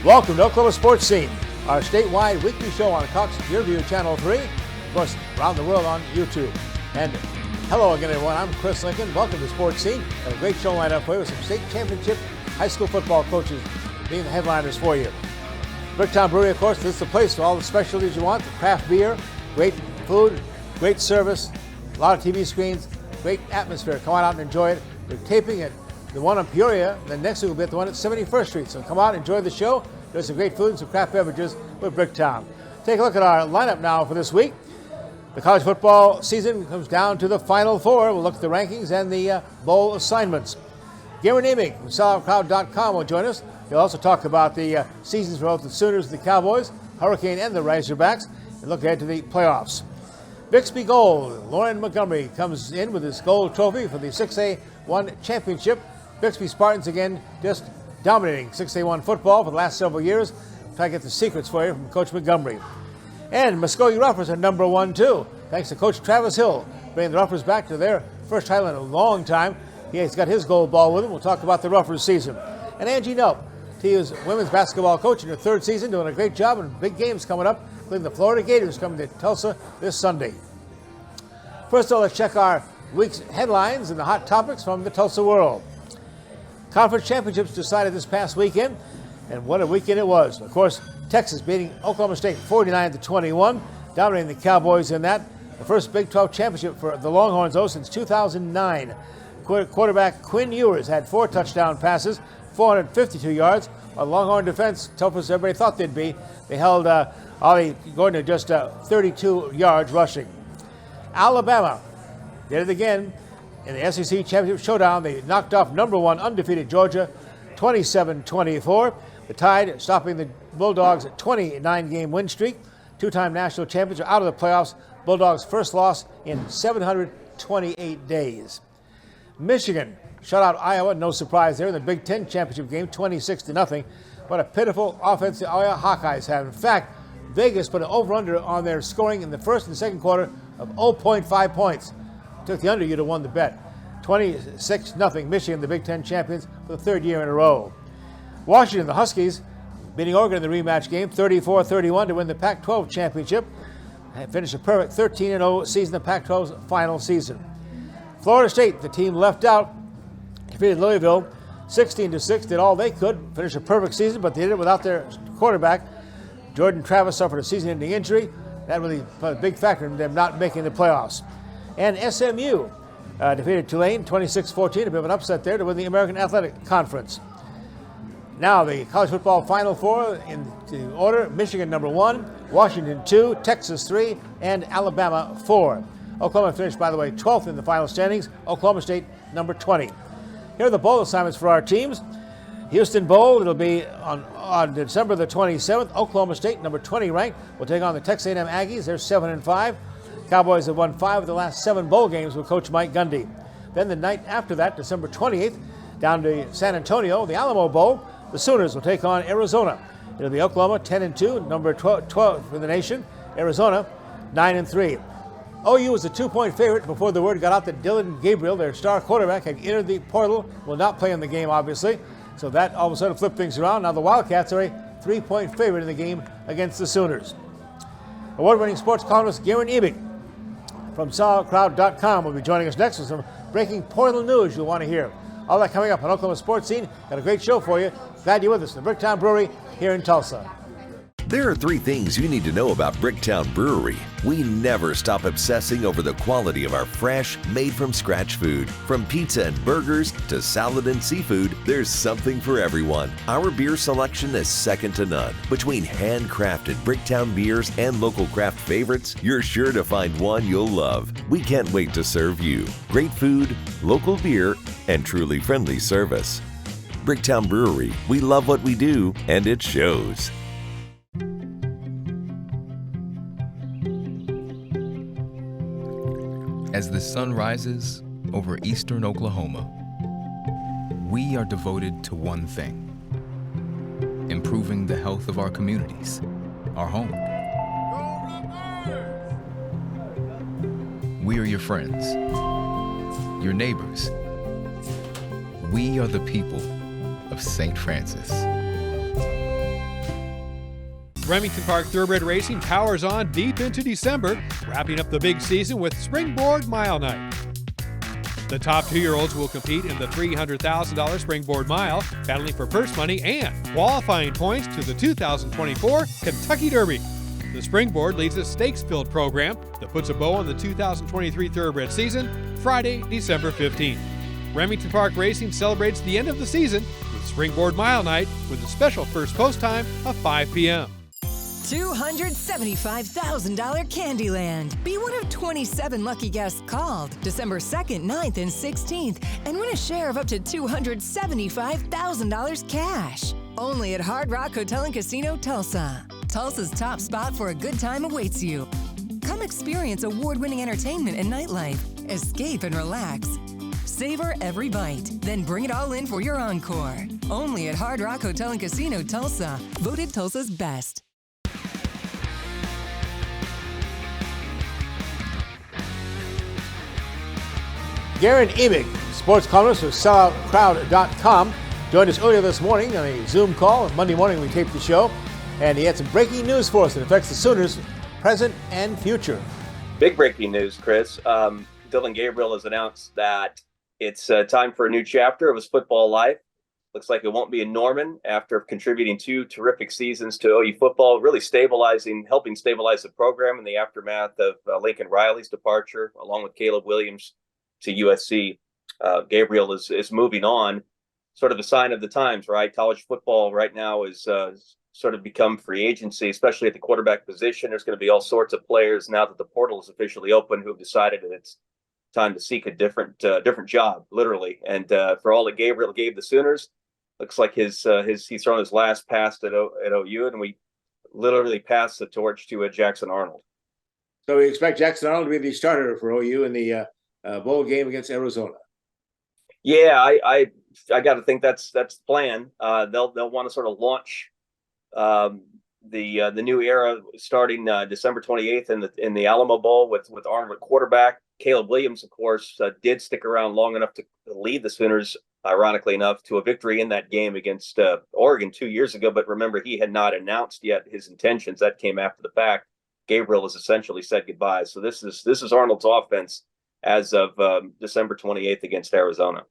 Welcome to Oklahoma Sports Scene, our statewide weekly show on Cox View Channel 3, of course, around the world on YouTube. And hello again, everyone. I'm Chris Lincoln. Welcome to Sports Scene. Got a great show lined up for you with some state championship high school football coaches being the headliners for you. Bricktown Brewery, of course, this is the place for all the specialties you want. The craft beer, great food, great service, a lot of TV screens, great atmosphere. Come on out and enjoy it. We're taping at the one on Peoria, then next week will be at the one at 71st Street. So come out, enjoy the show. There's some great food and some craft beverages with Bricktown. Take a look at our lineup now for this week. The college football season comes down to the Final Four. We'll look at the rankings and the bowl assignments. Guerin Emig from selloutcrowd.com will join us. He'll also talk about the seasons for both the Sooners and the Cowboys, Hurricane and the Razorbacks, and look ahead to the playoffs. Bixby Gold, Loren Montgomery comes in with his gold trophy for the 6A1 championship. Bixby Spartans again just dominating 6A1 football for the last several years. Try to get the secrets for you from Coach Montgomery. And Muskogee Roughers are number one too, thanks to Coach Travis Hill, bringing the Roughers back to their first title in a long time. He's got his gold ball with him. We'll talk about the Roughers season. And Angie Nelp, TU's women's basketball coach in her third season, doing a great job and big games coming up, including the Florida Gators coming to Tulsa this Sunday. First of all, let's check our week's headlines and the hot topics from the Tulsa world. Conference championships decided this past weekend, and what a weekend it was. Of course, Texas beating Oklahoma State 49-21, dominating the Cowboys in that. The first Big 12 championship for the Longhorns, though, since 2009. Quarterback Quinn Ewers had 4 touchdown passes, 452 yards. A Longhorn defense, tough as everybody thought they'd be. They held Ollie Gordon to just 32 yards rushing. Alabama did it again. In the SEC Championship Showdown, they knocked off number 1 undefeated Georgia 27-24. The Tide stopping the Bulldogs' 29-game win streak. Two-time national champions are out of the playoffs. Bulldogs' first loss in 728 days. Michigan shut out Iowa, no surprise there in the Big Ten championship game, 26-0. What a pitiful offense the Iowa Hawkeyes have. In fact, Vegas put an over-under on their scoring in the first and second quarter of 0.5 points. Took the under, you'd have won the bet. 26-0, Michigan, the Big Ten champions for the third year in a row. Washington, the Huskies, beating Oregon in the rematch game, 34-31 to win the Pac-12 championship. And finished a perfect 13-0 season, the Pac-12's final season. Florida State, the team left out, defeated Louisville 16-6, did all they could, finished a perfect season, but they did it without their quarterback. Jordan Travis suffered a season-ending injury. That really played a big factor in them not making the playoffs. And SMU defeated Tulane 26-14, a bit of an upset there to win the American Athletic Conference. Now the college football Final Four in the order: Michigan number 1, Washington 2, Texas 3, and Alabama 4. Oklahoma finished, by the way, 12th in the final standings. Oklahoma State number 20. Here are the bowl assignments for our teams. Houston Bowl, it'll be on December the 27th. Oklahoma State, number 20 ranked, will take on the Texas A&M Aggies. They're 7-5. Cowboys have won 5 of the last 7 bowl games with Coach Mike Gundy. Then the night after that, December 28th, down to San Antonio, the Alamo Bowl, the Sooners will take on Arizona. It'll be Oklahoma 10-2, number 12 in the nation. Arizona 9-3. OU was a 2-point favorite before the word got out that Dylan Gabriel, their star quarterback, had entered the portal. Will not play in the game, obviously. So that all of a sudden flipped things around. Now the Wildcats are a 3-point favorite in the game against the Sooners. Award-winning sports columnist Guerin Emig from SellOutCrowd.com will be joining us next with some breaking portal news you'll want to hear. All that coming up on Oklahoma Sports Scene. Got a great show for you. Glad you're with us in the Bricktown Brewery here in Tulsa. There are 3 things you need to know about Bricktown Brewery. We never stop obsessing over the quality of our fresh, made-from-scratch food. From pizza and burgers to salad and seafood, there's something for everyone. Our beer selection is second to none. Between handcrafted Bricktown beers and local craft favorites, you're sure to find one you'll love. We can't wait to serve you. Great food, local beer, and truly friendly service. Bricktown Brewery, we love what we do, and it shows. As the sun rises over eastern Oklahoma, we are devoted to one thing: improving the health of our communities, our home. We are your friends, your neighbors. We are the people of St. Francis. Remington Park Thoroughbred Racing powers on deep into December, wrapping up the big season with Springboard Mile Night. The top 2-year-olds will compete in the $300,000 Springboard Mile, battling for purse money and qualifying points to the 2024 Kentucky Derby. The Springboard leads a stakes-filled program that puts a bow on the 2023 Thoroughbred season, Friday, December 15th. Remington Park Racing celebrates the end of the season with Springboard Mile Night with a special first post time of 5 p.m. $275,000 Candyland. Be one of 27 lucky guests called December 2nd, 9th, and 16th and win a share of up to $275,000 cash. Only at Hard Rock Hotel and Casino, Tulsa. Tulsa's top spot for a good time awaits you. Come experience award-winning entertainment and nightlife. Escape and relax. Savor every bite, then bring it all in for your encore. Only at Hard Rock Hotel and Casino, Tulsa. Voted Tulsa's best. Guerin Emig, sports columnist with selloutcrowd.com, joined us earlier this morning on a Zoom call. Monday morning we taped the show, and he had some breaking news for us that affects the Sooners' present and future. Big breaking news, Chris. Dylan Gabriel has announced that it's time for a new chapter of his football life. Looks like it won't be in Norman after contributing 2 terrific seasons to OU football, really helping stabilize the program in the aftermath of Lincoln Riley's departure, along with Caleb Williams to USC. Gabriel is moving on, sort of a sign of the times, right? College football right now is sort of become free agency, especially at the quarterback position. There's going to be all sorts of players now that the portal is officially open who have decided that it's time to seek a different job, literally. And for all that Gabriel gave the Sooners, looks like he's thrown his last pass at OU, and we literally passed the torch to Jackson Arnold. So we expect Jackson Arnold to be the starter for OU in the bowl game against Arizona. Yeah, I got to think that's the plan. They'll want to sort of launch the new era starting December 28th in the Alamo Bowl with Arnold at quarterback. Caleb Williams, of course, did stick around long enough to lead the Sooners, ironically enough, to a victory in that game against Oregon 2 years ago. But remember, he had not announced yet his intentions. That came after the fact. Gabriel has essentially said goodbye. So this is Arnold's offense as of December 28th against Arizona.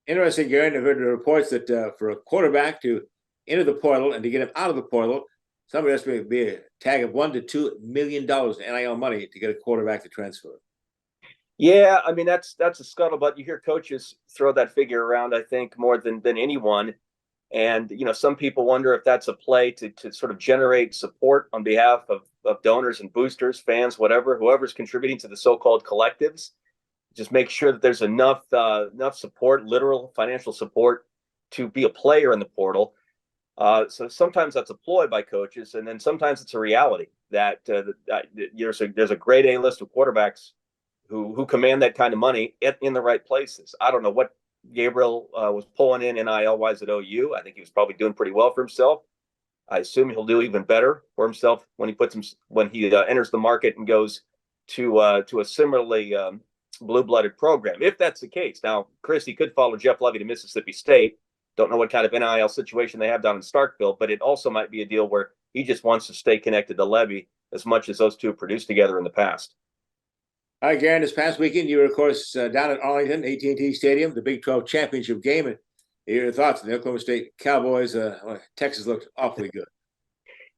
Interesting, Guerin. I've heard the reports that for a quarterback to enter the portal and to get him out of the portal, somebody has to be a tag of $1 to $2 million in NIL money to get a quarterback to transfer. Yeah, I mean that's a scuttlebutt. You hear coaches throw that figure around, I think, more than anyone. And some people wonder if that's a play to sort of generate support on behalf of donors and boosters, fans, whoever's contributing to the so-called collectives. Just make sure that there's enough support, literal financial support, to be a player in the portal. So sometimes that's a ploy by coaches, and then sometimes it's a reality that there's a grade A list of quarterbacks who command that kind of money in the right places. I don't know what Gabriel was pulling in NIL-wise at OU. I think he was probably doing pretty well for himself. I assume he'll do even better for himself when he enters the market and goes to a similarly blue-blooded program, if that's the case. Now, Chris, he could follow Jeff Lovey to Mississippi State. Don't know what kind of NIL situation they have down in Starkville, but it also might be a deal where he just wants to stay connected to Levy as much as those two produced together in the past. All right, Guerin, this past weekend, you were, of course, down at Arlington, AT&T Stadium, the Big 12 championship game. And your thoughts on the Oklahoma State Cowboys? Texas looked awfully good.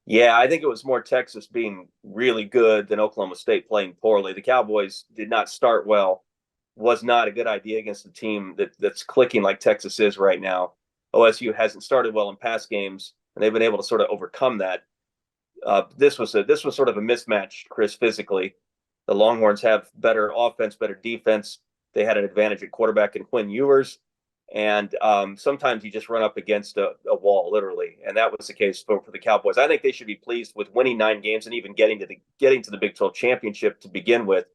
Yeah, I think it was more Texas being really good than Oklahoma State playing poorly. The Cowboys did not start well. Was not a good idea against a team that's clicking like Texas is right now. OSU hasn't started well in past games, and they've been able to sort of overcome that. This was sort of a mismatch, Chris, physically. The Longhorns have better offense, better defense. They had an advantage at quarterback in Quinn Ewers. And sometimes you just run up against a wall, literally. And that was the case for the Cowboys. I think they should be pleased with winning 9 games and even getting to the Big 12 championship to begin with.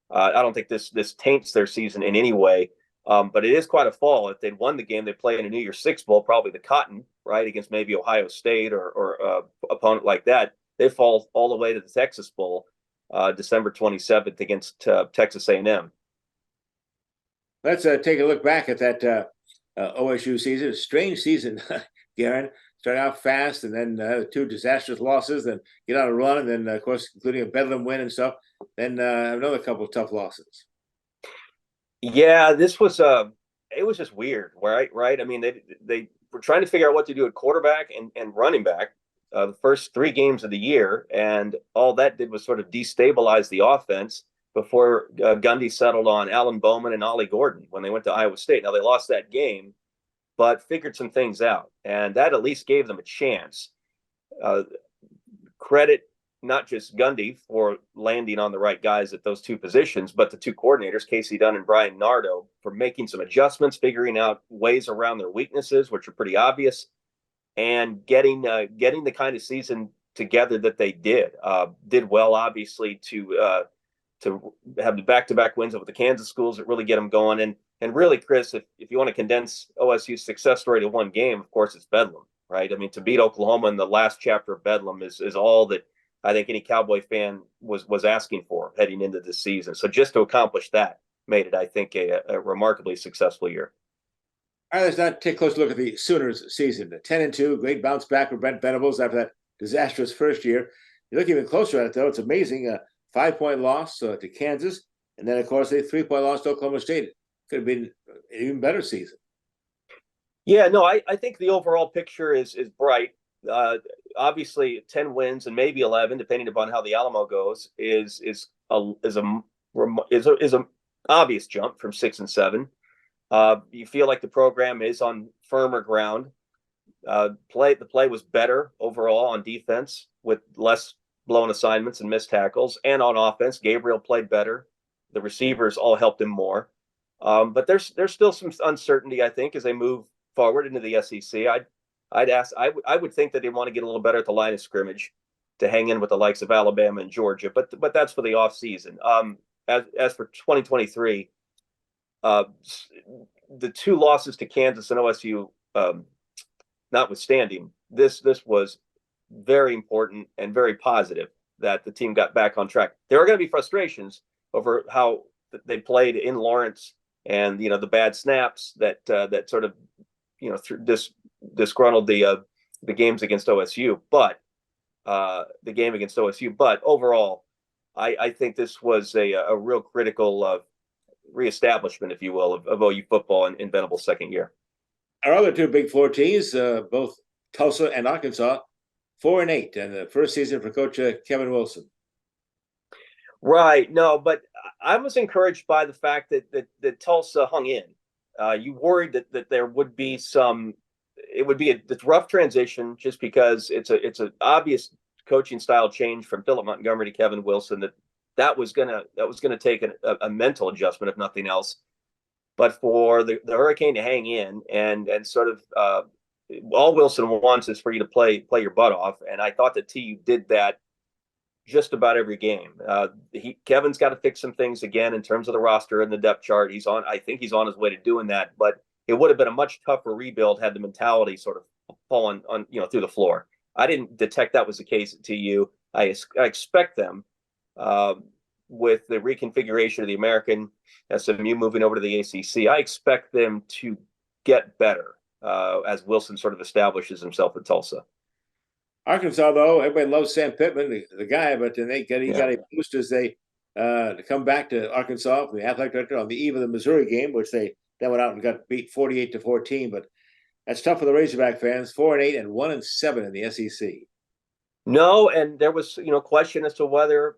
I don't think this taints their season in any way. But it is quite a fall. If they'd won the game, they play in a New Year's Six Bowl, probably the Cotton, right, against maybe Ohio State or opponent like that. They fall all the way to the Texas Bowl, December 27th against Texas A&M. Let's take a look back at that OSU season. A strange season, Guerin. start out fast, and then 2 disastrous losses, then get on a run, and then of course including a Bedlam win and stuff. Then another couple of tough losses. Yeah, this was it was just weird, right? Right. I mean, they were trying to figure out what to do at quarterback and running back the first 3 games of the year, and all that did was sort of destabilize the offense before Gundy settled on Alan Bowman and Ollie Gordon when they went to Iowa State. Now they lost that game, but figured some things out, and that at least gave them a chance. Credit not just Gundy for landing on the right guys at those 2 positions, but the 2 coordinators, Casey Dunn and Brian Nardo, for making some adjustments, figuring out ways around their weaknesses, which are pretty obvious, and getting the kind of season together that they did. Did well, obviously, to have the back-to-back wins over the Kansas schools that really get them going. And really, Chris, if you want to condense OSU's success story to one game, of course, it's Bedlam, right? I mean, to beat Oklahoma in the last chapter of Bedlam is all that I think any Cowboy fan was asking for heading into this season. So just to accomplish that made it, I think, a remarkably successful year. All right, let's now take a close look at the Sooners season. 10-2, great bounce back for Brent Venables after that disastrous first year. You look even closer at it, though, it's amazing. 5-point loss to Kansas, and then, of course, a 3-point loss to Oklahoma State. Could have been an even better season. Yeah, no, I think the overall picture is bright. Obviously, 10 wins and maybe 11, depending upon how the Alamo goes, is a obvious jump from 6 and 7. You feel like the program is on firmer ground. The play was better overall on defense with less blown assignments and missed tackles, and on offense, Gabriel played better. The receivers all helped him more. But there's still some uncertainty, I think, as they move forward into the SEC. I would think that they want to get a little better at the line of scrimmage to hang in with the likes of Alabama and Georgia, but that's for the off season. As for 2023, the 2 losses to Kansas and OSU, notwithstanding, this was very important and very positive that the team got back on track. There are going to be frustrations over how they played in Lawrence, and the bad snaps that sort of disgruntled the games against OSU, but the game against OSU. But overall, I think this was a real critical reestablishment, if you will, of OU football in Venables' second year. Our other 2 Big 4 teams, both Tulsa and Arkansas, 4-8, and the first season for Coach Kevin Wilson. Right. No, but I was encouraged by the fact that Tulsa hung in. You worried that there would be it would be a rough transition, just because it's an obvious coaching style change from Philip Montgomery to Kevin Wilson. That was gonna take a mental adjustment, if nothing else. But for the Hurricane to hang in and sort of all Wilson wants is for you to play your butt off, and I thought that TU did that just about every game. Kevin's got to fix some things again in terms of the roster and the depth chart. I think he's on his way to doing that, but it would have been a much tougher rebuild had the mentality sort of fallen on through the floor. I didn't detect that was the case at TU. I expect them with the reconfiguration of the American, SMU moving over to the ACC. I expect them to get better as Wilson sort of establishes himself at Tulsa. Arkansas, though, everybody loves Sam Pittman, the guy, but then he got a boost as they to come back to Arkansas from the athletic director on the eve of the Missouri game, which they then went out and got beat 48-14. But that's tough for the Razorback fans. 4-8 and 1-7 in the SEC. No, and there was question as to whether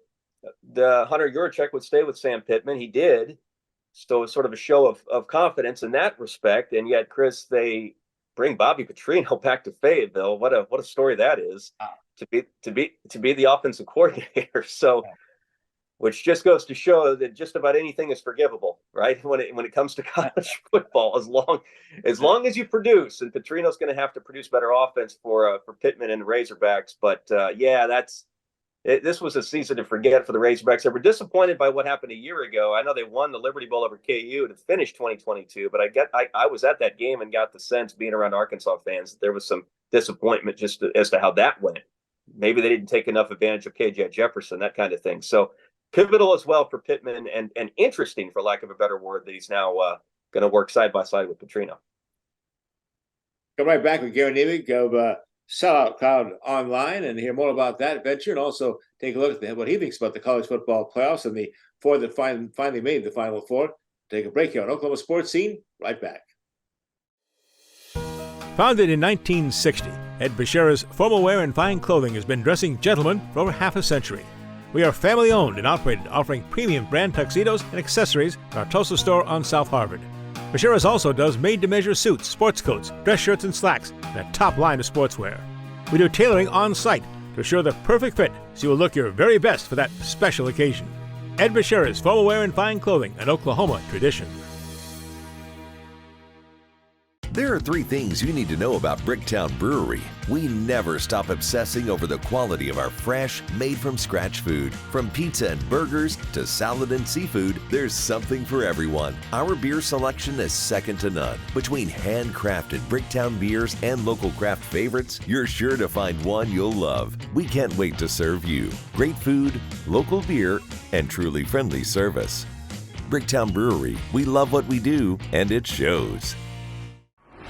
the Hunter Yurachek would stay with Sam Pittman. He did, so it was sort of a show of confidence in that respect. And yet, Chris, they bring Bobby Petrino back to Fayetteville. What a story that is. Wow. to be the offensive coordinator. So, which just goes to show that just about anything is forgivable, right? When it comes to college football, as long as you produce, and Petrino's going to have to produce better offense for Pittman and the Razorbacks. But this was a season to forget for the Razorbacks. They were disappointed by what happened a year ago. I know they won the Liberty Bowl over KU to finish 2022, but I was at that game and got the sense, being around Arkansas fans, that there was some disappointment just as to how that went. Maybe they didn't take enough advantage of KJ Jefferson, that kind of thing. So pivotal as well for Pittman, and interesting, for lack of a better word, that he's now going to work side by side with Petrino. Come right back with Guerin Emig of Sellout Crowd online and hear more about that venture, and also take a look at what he thinks about the college football playoffs and the four that finally made the Final Four. Take a break here on Oklahoma Sports Scene. Right back. Founded in 1960, Ed Bashira's Formal Wear and Fine Clothing has been dressing gentlemen for over half a century. We are family-owned and operated, offering premium brand tuxedos and accessories in our Tulsa store on South Harvard. Bashira's also does made-to-measure suits, sports coats, dress shirts, and slacks, and a top line of sportswear. We do tailoring on-site to assure the perfect fit, so you will look your very best for that special occasion. Ed Bashira's Formal Wear and Fine Clothing, an Oklahoma tradition. There are 3 things you need to know about Bricktown Brewery. We never stop obsessing over the quality of our fresh, made-from-scratch food. From pizza and burgers to salad and seafood, there's something for everyone. Our beer selection is second to none. Between handcrafted Bricktown beers and local craft favorites, you're sure to find one you'll love. We can't wait to serve you. Great food, local beer, and truly friendly service. Bricktown Brewery, we love what we do, and it shows.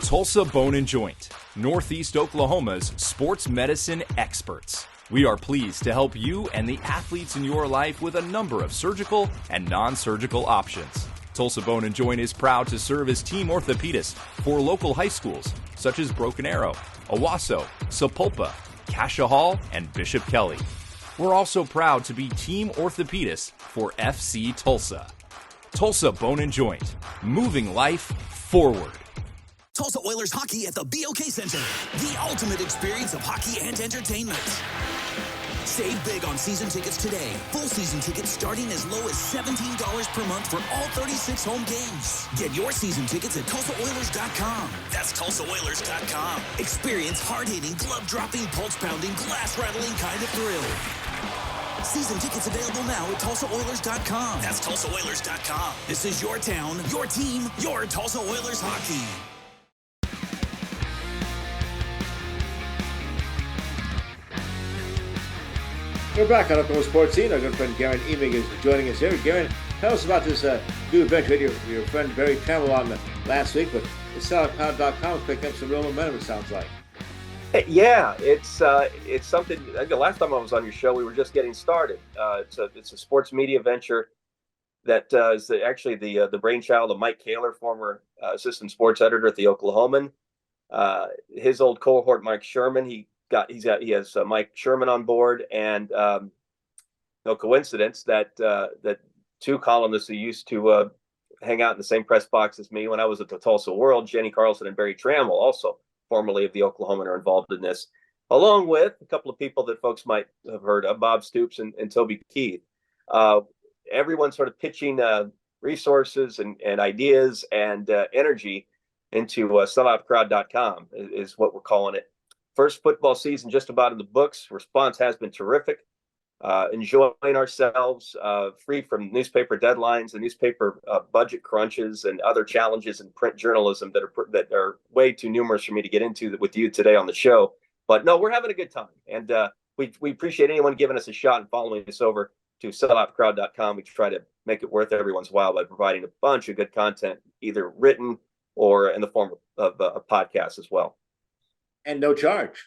Tulsa Bone and Joint, Northeast Oklahoma's sports medicine experts. We are pleased to help you and the athletes in your life with a number of surgical and non-surgical options. Tulsa Bone and Joint is proud to serve as team orthopedist for local high schools such as Broken Arrow, Owasso, Sapulpa, Cascia Hall, and Bishop Kelly. We're also proud to be team orthopedist for FC Tulsa. Tulsa Bone and Joint, moving life forward. Tulsa Oilers hockey at the BOK Center. The ultimate experience of hockey and entertainment. Save big on season tickets today. Full season tickets starting as low as $17 per month for all 36 home games. Get your season tickets at TulsaOilers.com. That's TulsaOilers.com. Experience hard-hitting, glove-dropping, pulse-pounding, glass-rattling kind of thrill. Season tickets available now at TulsaOilers.com. That's TulsaOilers.com. This is your town, your team, your Tulsa Oilers hockey. We're back on Oklahoma Sports Scene. Our good friend Guerin Emig is joining us here. Guerin, tell us about this new venture your friend Barry Trammell on last week, but the SelloutCrowd.com is picking up some real momentum, it sounds like. Yeah, it's something. The last time I was on your show, we were just getting started. It's a sports media venture that is actually the brainchild of Mike Kaler, former assistant sports editor at the Oklahoman. His old cohort, Mike Sherman, he has Mike Sherman on board, and no coincidence that 2 columnists who used to hang out in the same press box as me when I was at the Tulsa World, Jenny Carlson and Barry Trammell, also formerly of the Oklahoman, are involved in this, along with a couple of people that folks might have heard of, Bob Stoops and Toby Keith. Everyone sort of pitching resources and ideas and energy into selloutcrowd.com is what we're calling it. First football season just about in the books. Response has been terrific. Enjoying ourselves, free from newspaper deadlines and newspaper budget crunches and other challenges in print journalism that are way too numerous for me to get into with you today on the show. But no, we're having a good time, and we appreciate anyone giving us a shot and following us over to selloutcrowd.com. We try to make it worth everyone's while by providing a bunch of good content, either written or in the form of a podcast as well. And no charge.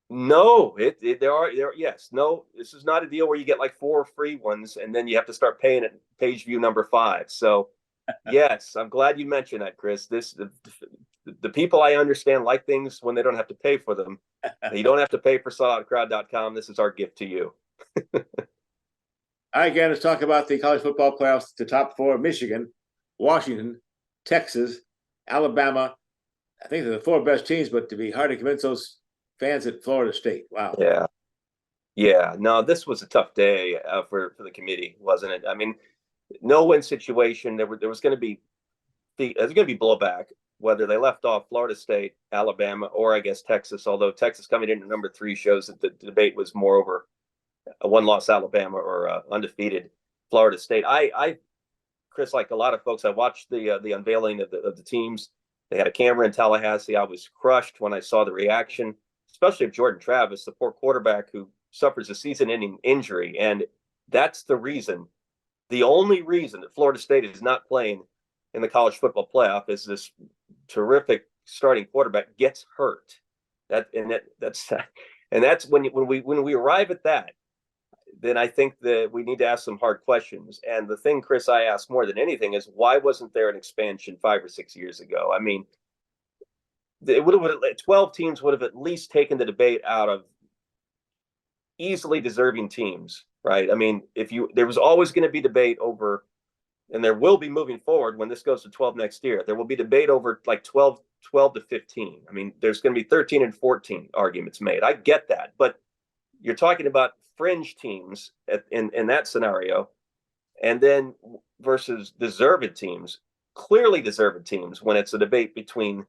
No, yes. No, this is not a deal where you get like 4 free ones and then you have to start paying at page view number 5. So yes, I'm glad you mentioned that, Chris. The people I understand like things when they don't have to pay for them. You don't have to pay for selloutcrowd.com. This is our gift to you. All right, again, let's talk about the college football playoffs. The top 4: Michigan, Washington, Texas, Alabama. I think they're the 4 best teams, but to be hard to convince those fans at Florida State. Wow. Yeah. No, this was a tough day for the committee, wasn't it? I mean, no-win situation. There was going to be blowback, whether they left off Florida State, Alabama, or I guess Texas. Although Texas coming in at number 3 shows that the debate was more over a 1-loss Alabama or undefeated Florida State. I Chris, like a lot of folks, I watched the unveiling of the teams. They had a camera in Tallahassee. I was crushed when I saw the reaction, especially of Jordan Travis, the poor quarterback who suffers a season-ending injury. And that's the only reason that Florida State is not playing in the college football playoff is this terrific starting quarterback gets hurt. That's when we arrive at that, then I think that we need to ask some hard questions. And the thing, Chris, I ask more than anything is, why wasn't there an expansion 5 or 6 years ago? I mean, 12 teams would have at least taken the debate out of easily deserving teams, right? I mean, there was always going to be debate over, and there will be moving forward when this goes to 12 next year, there will be debate over like 12 to 15. I mean, there's going to be 13 and 14 arguments made. I get that, but you're talking about fringe teams in that scenario, and then versus deserved teams, clearly deserved teams, when it's a debate between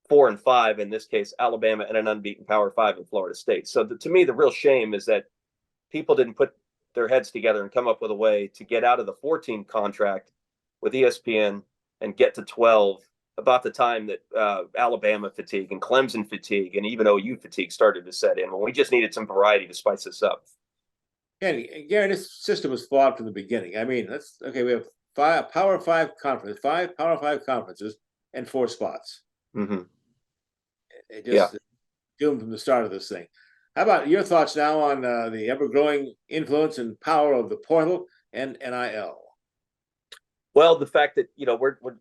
4 and 5, in this case, Alabama and an unbeaten Power 5 in Florida State. So to me, the real shame is that people didn't put their heads together and come up with a way to get out of the 14 contract with ESPN and get to 12 about the time that Alabama fatigue and Clemson fatigue and even OU fatigue started to set in, when we just needed some variety to spice this up. And Guerin, this system was flawed from the beginning. I mean, we have 5 Power 5 conferences and 4 spots. Mm-hmm. It just doomed from the start of this thing. How about your thoughts now on the ever-growing influence and power of the portal and NIL? Well, the fact that,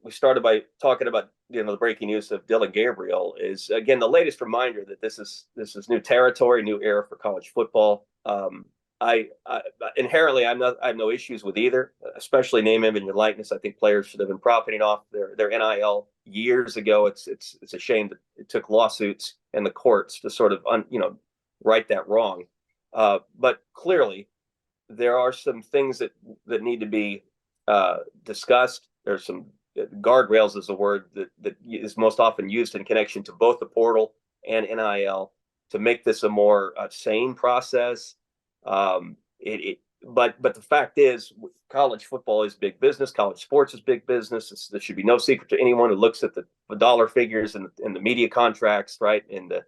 we started by talking about, the breaking news of Dillon Gabriel is, again, the latest reminder that this is new territory, new era for college football. I inherently, I have no issues with either, especially name, image, and likeness. I think players should have been profiting off their NIL years ago. It's a shame that it took lawsuits and the courts to sort of right that wrong. But clearly, there are some things that need to be discussed. There's some guardrails, is a word that is most often used in connection to both the portal and NIL to make this a more sane process. But the fact is, college football is big business. College sports is big business. There should be no secret to anyone who looks at the dollar figures and the media contracts, right, and the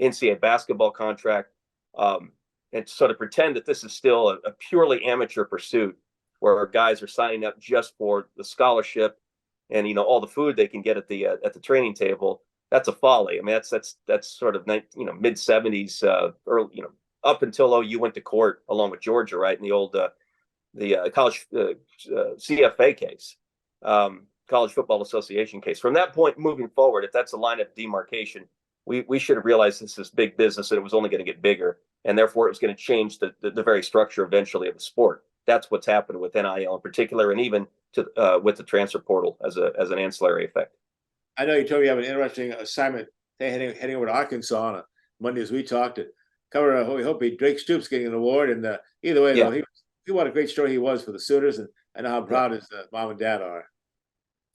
NCAA basketball contract, and sort of pretend that this is still a purely amateur pursuit where guys are signing up just for the scholarship and all the food they can get at the training table. That's a folly. I mean, that's sort of mid 70s, early, up until OU went to court along with Georgia, right, in the old the college CFA case, College Football Association case. From that point moving forward, if that's a line of demarcation, we should have realized this is big business and it was only going to get bigger, and therefore it was going to change the very structure eventually of the sport. That's what's happened with NIL in particular, and even with the transfer portal as an ancillary effect. I know you told me you have an interesting assignment heading over to Arkansas on a Monday as we talked to cover. We hope Drake Stoops getting an award, and either way, though, he what a great story he was for the Sooners, and I know how proud his mom and dad are.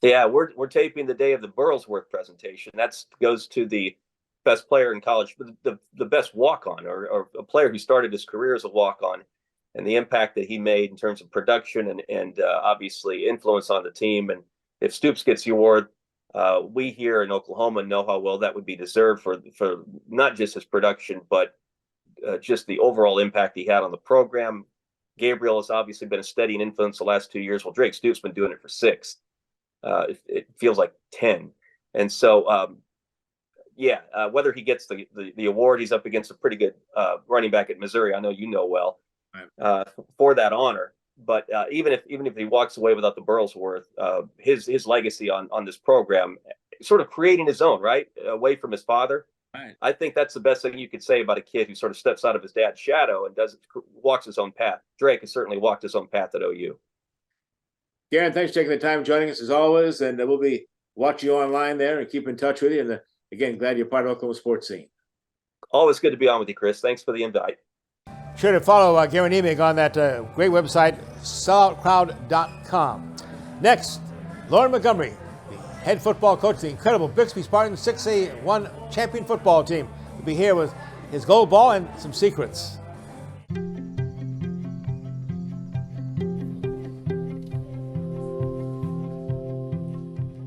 Yeah, we're taping the day of the Burlsworth presentation. That goes to the best player in college, the best walk-on, or a player who started his career as a walk-on, and the impact that he made in terms of production and obviously influence on the team. And if Stoops gets the award, we here in Oklahoma know how well that would be deserved for not just his production, but just the overall impact he had on the program. Gabriel has obviously been a steady influence the last 2 years. Well, Drake Stoops been doing it for 6. It feels like 10. And so, whether he gets the award, he's up against a pretty good running back at Missouri. I know well for that honor. But even if he walks away without the Burlsworth, his legacy on this program, sort of creating his own, right, away from his father. Right. I think that's the best thing you could say about a kid who sort of steps out of his dad's shadow and walks his own path. Drake has certainly walked his own path at OU. Guerin, thanks for taking the time joining us as always, and we'll be watching you online there and keep in touch with you. And again, glad you're part of Oklahoma Sports Scene. Always good to be on with you, Chris. Thanks for the invite. Sure to follow Guerin Emig on that great website, selloutcrowd.com. Next, Loren Montgomery, the head football coach of the incredible Bixby Spartans 6A1 champion football team, will be here with his gold ball and some secrets.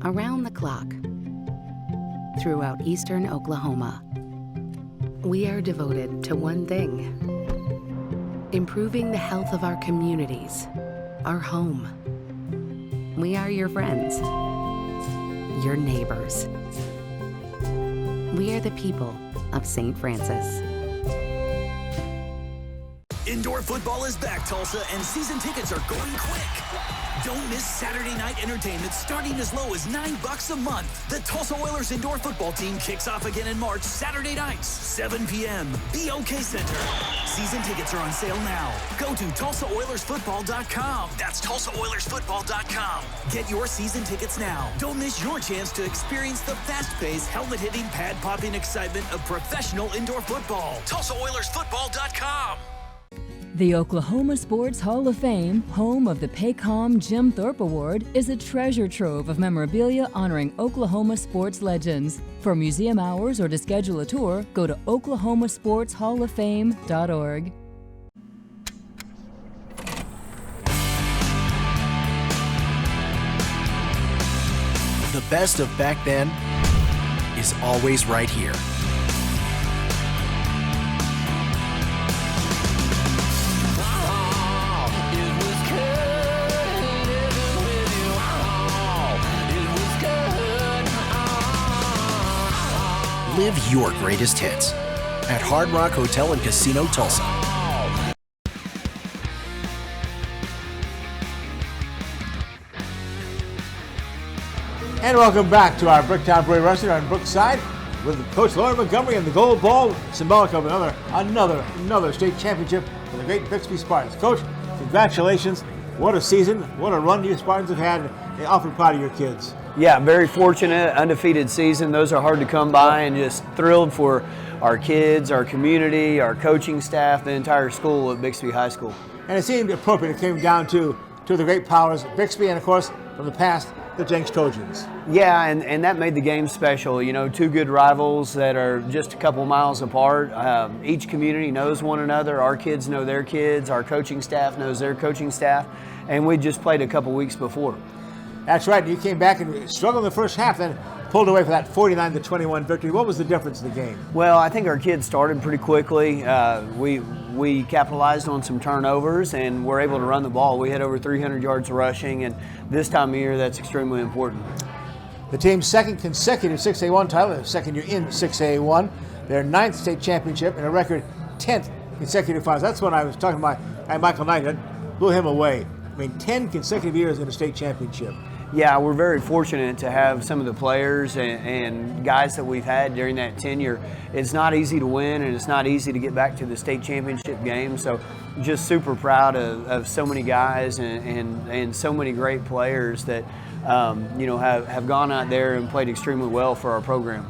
Around the clock, throughout eastern Oklahoma, we are devoted to one thing: improving the health of our communities, our home. We are your friends, your neighbors. We are the people of St. Francis. Indoor football is back, Tulsa, and season tickets are going quick. Don't miss Saturday night entertainment starting as low as $9 a month. The Tulsa Oilers indoor football team kicks off again in March, Saturday nights, 7 p.m. BOK Center. Season tickets are on sale now. Go to TulsaOilersFootball.com. That's TulsaOilersFootball.com. Get your season tickets now. Don't miss your chance to experience the fast-paced, helmet-hitting, pad-popping excitement of professional indoor football. TulsaOilersFootball.com. The Oklahoma Sports Hall of Fame, home of the Paycom Jim Thorpe Award, is a treasure trove of memorabilia honoring Oklahoma sports legends. For museum hours or to schedule a tour, go to oklahomasportshalloffame.org. The best of back then is always right here. Live your greatest hits at Hard Rock Hotel and Casino Tulsa. And welcome back to our Bricktown Brewery restaurant on Brookside with Coach Loren Montgomery and the gold ball, symbolic of another state championship for the great Bixby Spartans. Coach, congratulations. What a season. What a run you Spartans have had. They're awfully proud of your kids. Yeah, very fortunate, undefeated season. Those are hard to come by, and just thrilled for our kids, our community, our coaching staff, the entire school at Bixby High School. And it seemed appropriate. It came down to the great powers, Bixby, and of course, from the past, the Jenks Trojans. Yeah, and that made the game special. You know, two good rivals that are just a couple miles apart. Each community knows one another. Our kids know their kids. Our coaching staff knows their coaching staff. And we just played a couple weeks before. That's right. You came back and struggled in the first half, then pulled away for that 49-21 victory. What was the difference in the game? Well, I think our kids started pretty quickly. We capitalized on some turnovers and were able to run the ball. We had over 300 yards rushing, and this time of year, that's extremely important. The team's second consecutive 6A1 title, their second year in 6A1, their ninth state championship, and a record 10th consecutive finals. That's when I was talking about Michael Knight. That blew him away. I mean, 10 consecutive years in a state championship. Yeah, we're very fortunate to have some of the players and guys that we've had during that tenure. It's not easy to win, and it's not easy to get back to the state championship game. So just super proud of so many guys and so many great players that have gone out there and played extremely well for our program.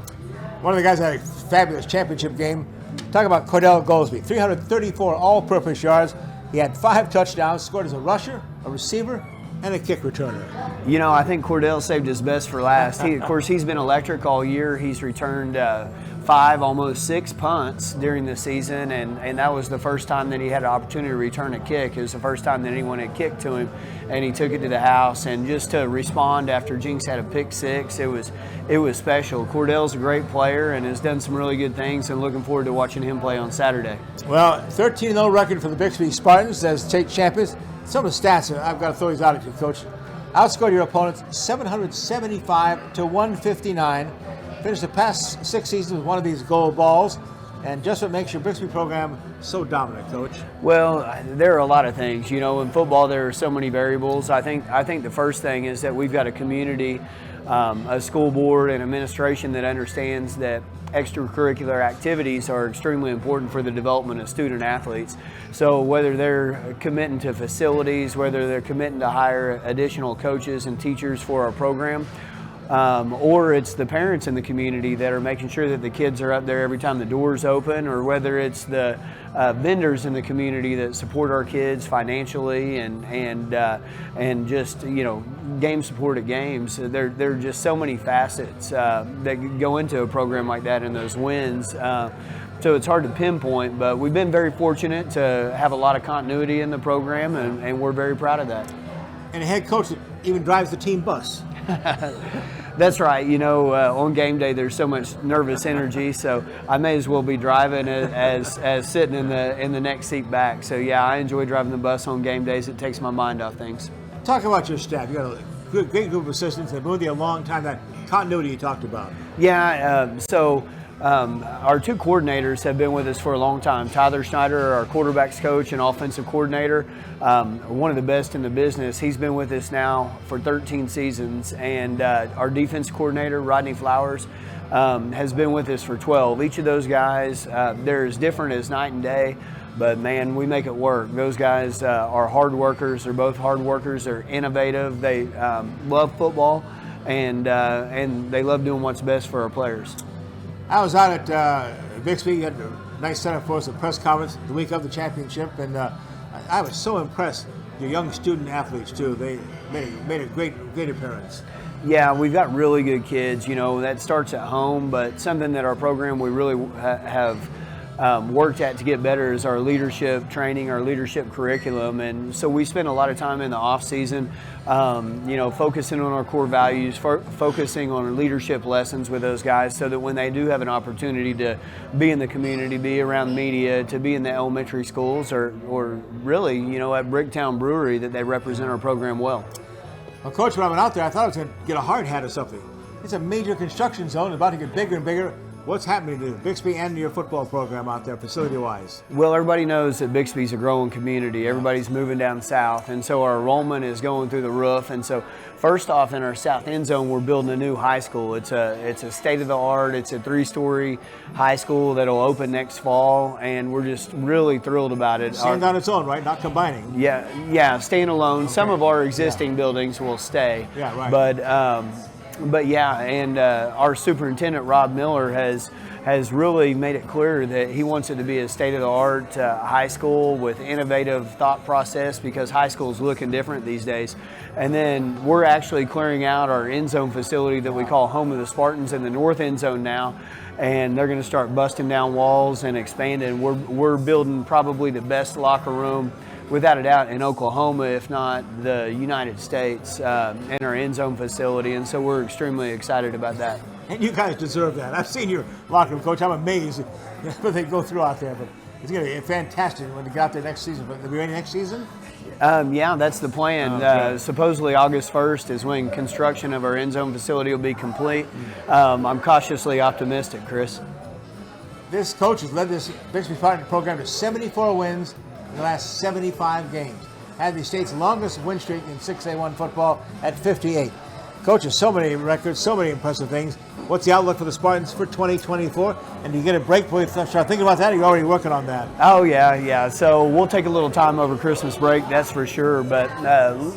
One of the guys had a fabulous championship game. Talk about Cordell Goldsby, 334 all-purpose yards. He had 5 touchdowns, scored as a rusher, a receiver, and a kick returner. You know, I think Cordell saved his best for last. Of course, he's been electric all year. He's returned 5, almost 6 punts during the season, and that was the first time that he had an opportunity to return a kick. It was the first time that anyone had kicked to him, and he took it to the house. And just to respond after Jinx had a pick 6, it was special. Cordell's a great player and has done some really good things, and looking forward to watching him play on Saturday. Well, 13-0 record for the Bixby Spartans as state champions. Some of the stats, I've got to throw these out at you, Coach. Outscored your opponents 775-159. Finished the past 6 seasons with one of these gold balls. And just what makes your Bixby program so dominant, Coach? Well, there are a lot of things. You know, in football there are so many variables. I think the first thing is that we've got a community, a school board and administration that understands that extracurricular activities are extremely important for the development of student athletes. So whether they're committing to facilities, whether they're committing to hire additional coaches and teachers for our program, or it's the parents in the community that are making sure that the kids are up there every time the doors open, or whether it's the vendors in the community that support our kids financially and just, you know, game support at games. There are just so many facets that go into a program like that and those wins. So it's hard to pinpoint, but we've been very fortunate to have a lot of continuity in the program, and we're very proud of that. And a head coach that even drives the team bus. That's right. You know, on game day there's so much nervous energy, so I may as well be driving as sitting in the next seat back. So yeah, I enjoy driving the bus on game days. It takes my mind off things. Talk about your staff. You got a great group of assistants that have been with you a long time. That continuity you talked about. Yeah. So Our two coordinators have been with us for a long time. Tyler Schneider, our quarterbacks coach and offensive coordinator, one of the best in the business. He's been with us now for 13 seasons. And our defense coordinator, Rodney Flowers, has been with us for 12. Each of those guys, they're as different as night and day, but man, we make it work. Those guys are hard workers. They're both hard workers. They're innovative. They love football, and they love doing what's best for our players. I was out at Bixby. You had a nice setup for us, a press conference the week of the championship, and I was so impressed. Your young student athletes too. They made a great appearance. Yeah, we've got really good kids. You know, that starts at home, but something that our program we really have worked at to get better is our leadership training, our leadership curriculum. And so we spend a lot of time in the off season, focusing on our core values, focusing on leadership lessons with those guys so that when they do have an opportunity to be in the community, be around media, to be in the elementary schools or really, at Bricktown Brewery, that they represent our program well. Well, Coach, when I went out there, I thought I was going to get a hard hat or something. It's a major construction zone, about to get bigger and bigger. What's happening to Bixby and to your football program out there, facility-wise? Well, everybody knows that Bixby's a growing community. Everybody's moving down south, and so our enrollment is going through the roof. And so, first off, in our south end zone, we're building a new high school. It's a state-of-the-art. It's a 3-story high school that'll open next fall, and we're just really thrilled about it. Stand on its own, right? Not combining. Yeah, staying alone. Okay. Some of our existing buildings will stay. Yeah, right. But yeah, and our superintendent, Rob Miller, has really made it clear that he wants it to be a state-of-the-art high school with innovative thought process, because high school is looking different these days. And then we're actually clearing out our end zone facility that we call Home of the Spartans in the north end zone now, and they're going to start busting down walls and expanding. We're building probably the best locker room, without a doubt, in Oklahoma, if not the United States, in our end zone facility, and so we're extremely excited about that. And you guys deserve that. I've seen your locker room, Coach. I'm amazed what they go through out there, but it's going to be fantastic when they get out there next season. But will be ready next season? Yeah, that's the plan. Okay. Supposedly August 1st is when construction of our end zone facility will be complete. I'm cautiously optimistic, Chris. This coach has led this Bixby Spartans program to 74 wins in the last 75 games. Had the state's longest win streak in 6A1 football at 58. Coach has so many records, so many impressive things. What's the outlook for the Spartans for 2024? And do you get a break before you start thinking about that, or are you already working on that? Oh, yeah. So we'll take a little time over Christmas break, that's for sure. But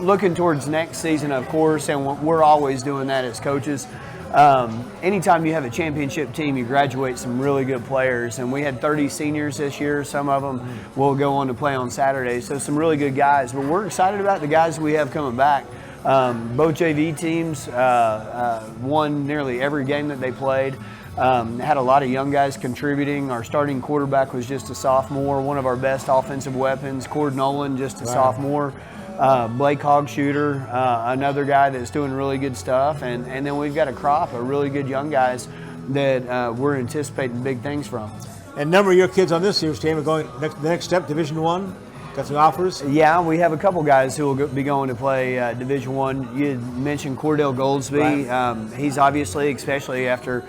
looking towards next season, of course, and we're always doing that as coaches. Anytime you have a championship team, you graduate some really good players, and we had 30 seniors this year. Some of them will go on to play on Saturday, so some really good guys. But we're excited about the guys we have coming back. Both JV teams won nearly every game that they played. Had a lot of young guys contributing. Our starting quarterback was just a sophomore, one of our best offensive weapons. Cord Nolan, just a sophomore. Blake Hogshooter, another guy that's doing really good stuff. And then we've got a crop of really good young guys that we're anticipating big things from. And a number of your kids on this year's team are going the next step, Division I. Got some offers? Yeah, we have a couple guys who will be going to play Division I. You mentioned Cordell Goldsby. Right. He's obviously, especially after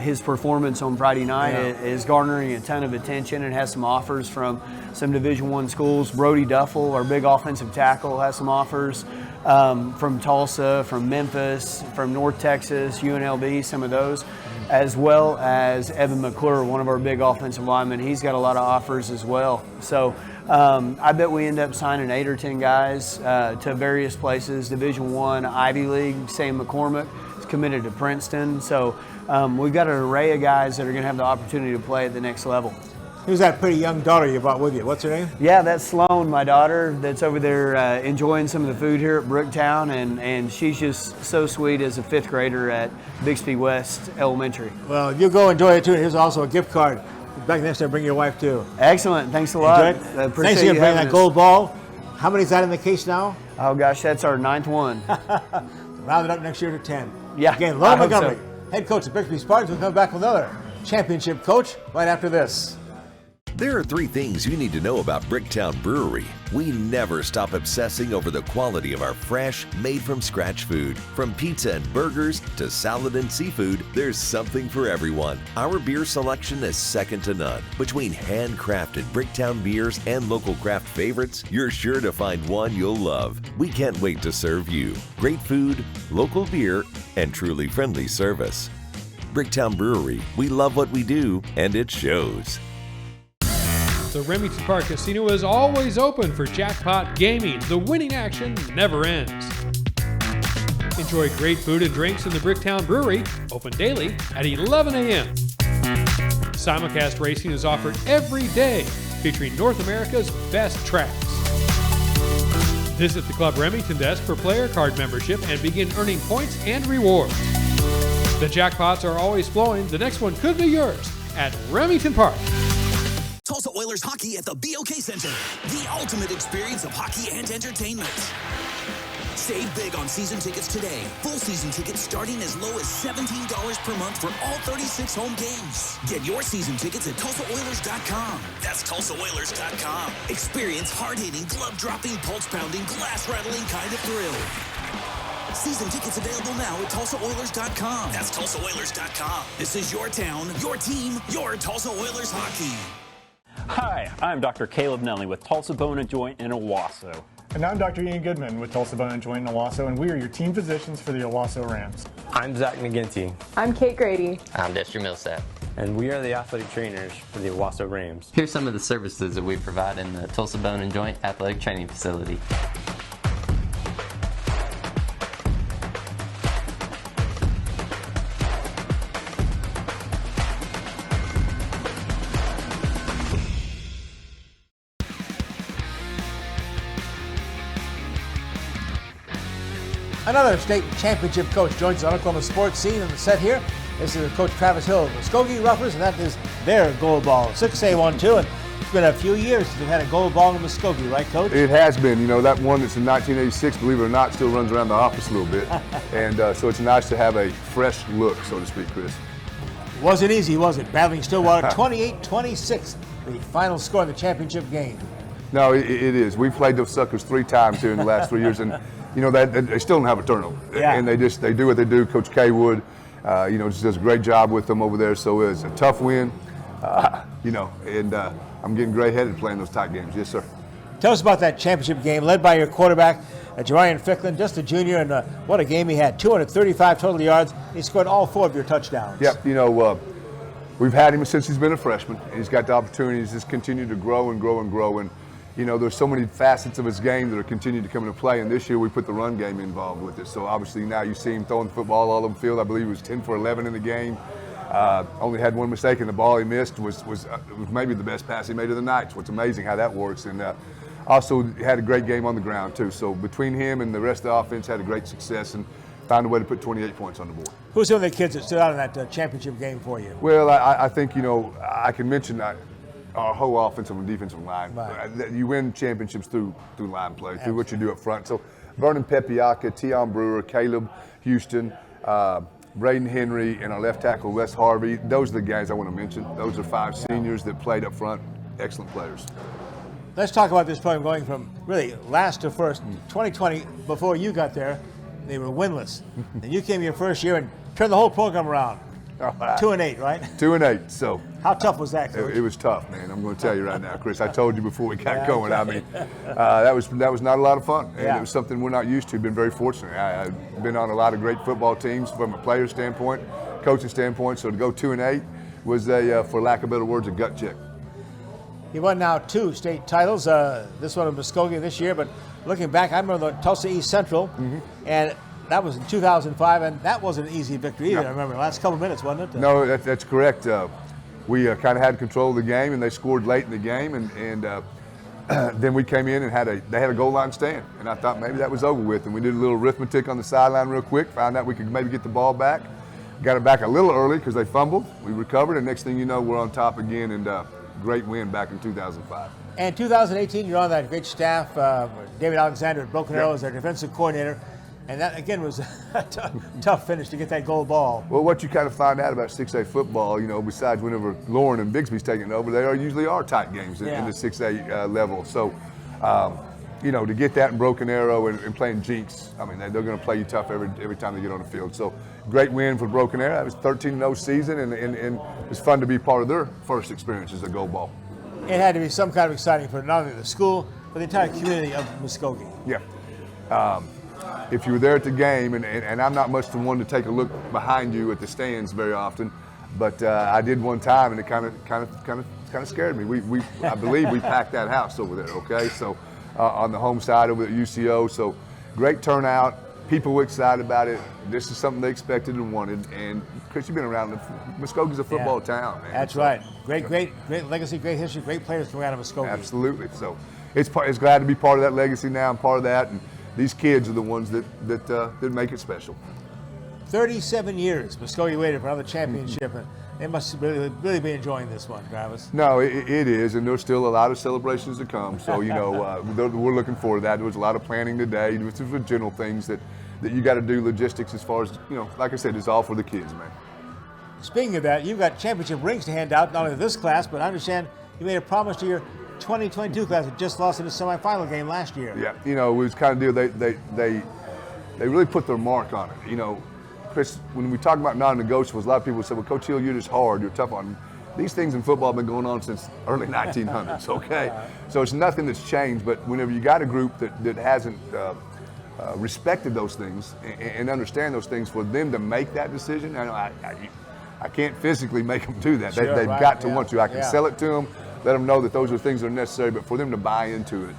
his performance on Friday night, is garnering a ton of attention and has some offers from some Division I schools. Brody Duffel, our big offensive tackle, has some offers from Tulsa, from Memphis, from North Texas, UNLV, some of those, as well as Evan McClure, one of our big offensive linemen. He's got a lot of offers as well. So I bet we end up signing 8 or 10 guys to various places. Division I, Ivy League. Sam McCormick is committed to Princeton. So we've got an array of guys that are going to have the opportunity to play at the next level. Who's that pretty young daughter you brought with you? What's her name? Yeah, that's Sloan, my daughter, that's over there enjoying some of the food here at Bricktown, and she's just so sweet as a 5th grader at Bixby West Elementary. Well, you go enjoy it too. Here's also a gift card. Back next time, bring your wife too. Excellent. Thanks a lot. Thanks again for bringing that gold ball. How many is that in the case now? Oh gosh, that's our 9th one. Round it up next year to 10. Yeah. Again, Loren Montgomery, head coach of Bixby Spartans, will come back with another championship coach right after this. There are 3 things you need to know about Bricktown Brewery. We never stop obsessing over the quality of our fresh, made-from-scratch food. From pizza and burgers to salad and seafood, there's something for everyone. Our beer selection is second to none. Between handcrafted Bricktown beers and local craft favorites, you're sure to find one you'll love. We can't wait to serve you. Great food, local beer, and truly friendly service. Bricktown Brewery, we love what we do, and it shows. The Remington Park Casino is always open for jackpot gaming. The winning action never ends. Enjoy great food and drinks in the Bricktown Brewery, open daily at 11 a.m. Simulcast racing is offered every day, featuring North America's best tracks. Visit the Club Remington desk for player card membership and begin earning points and rewards. The jackpots are always flowing. The next one could be yours at Remington Park. Tulsa Oilers hockey at the BOK Center. The ultimate experience of hockey and entertainment. Save big on season tickets today. Full season tickets starting as low as $17 per month for all 36 home games. Get your season tickets at TulsaOilers.com. That's TulsaOilers.com. Experience hard-hitting, glove-dropping, pulse-pounding, glass-rattling kind of thrill. Season tickets available now at TulsaOilers.com. That's TulsaOilers.com. This is your town, your team, your Tulsa Oilers hockey. Hi, I'm Dr. Caleb Nelly with Tulsa Bone & Joint in Owasso. And I'm Dr. Ian Goodman with Tulsa Bone & Joint in Owasso, and we are your team physicians for the Owasso Rams. I'm Zach McGinty. I'm Kate Grady. I'm Dexter Millsap. And we are the athletic trainers for the Owasso Rams. Here's some of the services that we provide in the Tulsa Bone & Joint Athletic Training Facility. Another state championship coach joins on Oklahoma sports scene in the set here. This is Coach Travis Hill of the Muskogee Roughers, and that is their gold ball, 6A12. And it's been a few years since they've had a gold ball in Muskogee, right, Coach? It has been. You know, that one that's in 1986, believe it or not, still runs around the office a little bit. And so it's nice to have a fresh look, so to speak, Chris. Wasn't easy, was it? Battling Stillwater 28-26, the final score in the championship game. No, it is. We've played those suckers 3 times here in the last 3 years, and you know that they still don't have a turnover. Yeah. And they do what they do. Coach K Wood, you know, just does a great job with them over there. So it's a tough win, you know, and I'm getting gray-headed playing those tight games. Yes, sir. Tell us about that championship game led by your quarterback, Jarian Ficklin, just a junior, and what a game he had. 235 total yards. He scored all 4 of your touchdowns. Yep, you know, we've had him since he's been a freshman, and he's got the opportunity to just continue to grow and grow and grow. And you know, there's so many facets of his game that are continuing to come into play, and this year we put the run game involved with it. So obviously now you see him throwing the football all over the field. I believe he was 10 for 11 in the game. Only had one mistake, and the ball he missed was maybe the best pass he made of the night. So it's amazing how that works. And also had a great game on the ground too. So between him and the rest of the offense, had a great success and found a way to put 28 points on the board. Who's some of the kids that stood out in that championship game for you? Well, I think, you know, I can mention our whole offensive and defensive line. Right. You win championships through line play, through what you do up front. So Vernon Pepiaka, Tion Brewer, Caleb Houston, Braden Henry, and our left tackle Wes Harvey. Those are the guys I want to mention. Those are 5 seniors that played up front. Excellent players. Let's talk about this program going from really last to first. 2020, before you got there, they were winless. And you came your first year and turned the whole program around. 2-8, right? 2-8. So how tough was that, Coach? It was tough, man. I'm going to tell you right now, Chris. I told you before we got going. I mean, that was not a lot of fun, and it was something we're not used to. Been very fortunate. I've been on a lot of great football teams from a player standpoint, coaching standpoint. So to go 2-8 was for lack of better words, a gut check. You won now 2 state titles. This one in Muskogee this year, but looking back, I remember the Tulsa East Central, and that was in 2005, and that wasn't an easy victory either. I remember the last couple minutes, wasn't it? No, that's correct. We kind of had control of the game, and they scored late in the game, and then we came in and they had a goal line stand, and I thought maybe that was over with, and we did a little arithmetic on the sideline real quick, found out we could maybe get the ball back, got it back a little early because they fumbled. We recovered, and next thing you know, we're on top again, and great win back in 2005. And 2018, you're on that great staff. David Alexander at Broken Arrow as their defensive coordinator. And that, again, was a tough finish to get that gold ball. Well, what you kind of find out about 6A football, besides whenever Loren and Bixby's taking over, they usually are tight games in the 6A level. So, to get that in Broken Arrow and playing Jinx, I mean, they're going to play you tough every time they get on the field. So, great win for Broken Arrow. It was 13-0 season, and it's fun to be part of their first experience as a gold ball. It had to be some kind of exciting for not only the school, but the entire community of Muskogee. Yeah. If you were there at the game, and I'm not much the one to take a look behind you at the stands very often, but I did one time, and it kind of scared me. I believe we packed that house over there. Okay, so on the home side over at UCO, so great turnout. People were excited about it. This is something they expected and wanted. And Chris, you've been around. Muskogee's a football town, man. That's right. Great legacy, great history, great players coming out of Muskogee. Absolutely. So it's glad to be part of that legacy now. I'm part of that, and these kids are the ones that make it special. 37 years Muskogee waited for another championship, and they must really be enjoying this one, Travis. No, it is, and there's still a lot of celebrations to come. So we're looking forward to that. There was a lot of planning today, with general things that you got to do, logistics as far as like I said, it's all for the kids, man. Speaking of that, you've got championship rings to hand out, not only this class, but I understand you made a promise to your 2022 class that just lost in the semifinal game last year. Yeah, it was kind of deal. They really put their mark on it. Chris, when we talk about non-negotiables, a lot of people say, well, Coach Hill, you're just hard, you're tough on them. These things in football have been going on since early 1900s, okay? So it's nothing that's changed, but whenever you got a group that hasn't respected those things and understand those things, for them to make that decision, I can't physically make them do that. Sure, they've got to want to. I can sell it to them, let them know that those are things that are necessary, but for them to buy into it,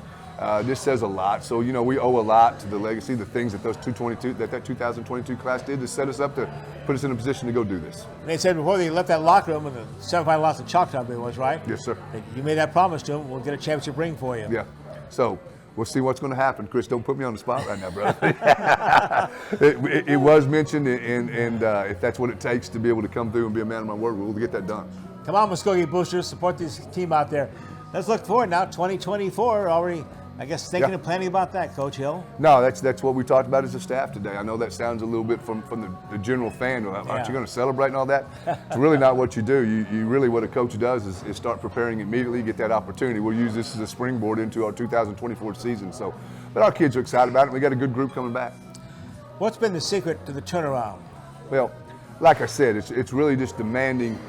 this says a lot. So, we owe a lot to the legacy, the things that that 2022 class did to set us up to put us in a position to go do this. And they said before they left that locker room when the semifinal loss to Choctaw, it was, right? Yes, sir. You made that promise to them, we'll get a championship ring for you. Yeah. So we'll see what's going to happen. Chris, don't put me on the spot right now, brother. it was mentioned, and if that's what it takes to be able to come through and be a man of my word, we'll get that done. Come on, Muskogee boosters, support this team out there. Let's look forward now, 2024, already, I guess, thinking and planning about that, Coach Hill. No, that's what we talked about as a staff today. I know that sounds a little bit from the general fan. Aren't you going to celebrate and all that? It's really not what you do. You really, what a coach does is start preparing immediately, get that opportunity. We'll use this as a springboard into our 2024 season. So, but our kids are excited about it. We got a good group coming back. What's been the secret to the turnaround? Well, like I said, it's really just demanding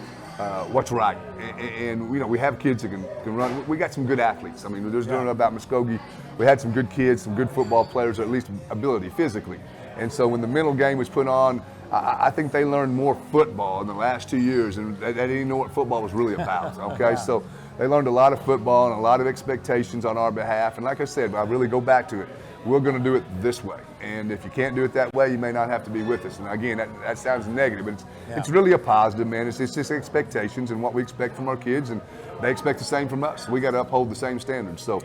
what's right, and we have kids that can run. We got some good athletes. I mean, there's nothing about Muskogee. We had some good kids, some good football players, or at least ability physically. And so when the mental game was put on, I think they learned more football in the last 2 years, and they didn't know what football was really about. Okay, so they learned a lot of football and a lot of expectations on our behalf. And like I said, I really go back to it. We're going to do it this way. And if you can't do it that way, you may not have to be with us. And again, that sounds negative, but it's really a positive, man. It's just expectations and what we expect from our kids, and they expect the same from us. We got to uphold the same standards. So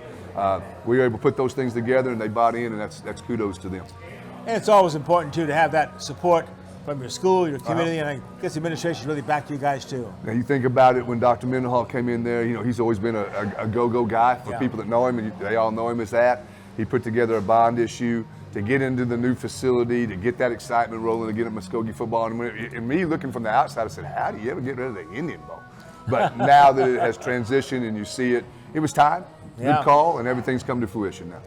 we were able to put those things together, and they bought in, and that's kudos to them. And it's always important, too, to have that support from your school, your community, and I guess the administration really backed you guys, too. Now, you think about it, when Dr. Mendenhall came in there, he's always been a go-go guy for people that know him, and they all know him as that. He put together a bond issue to get into the new facility, to get that excitement rolling, to get at Muskogee football. And me looking from the outside, I said, how do you ever get rid of the Indian Bowl? But now that it has transitioned and you see it, it was time, good call, and everything's come to fruition now.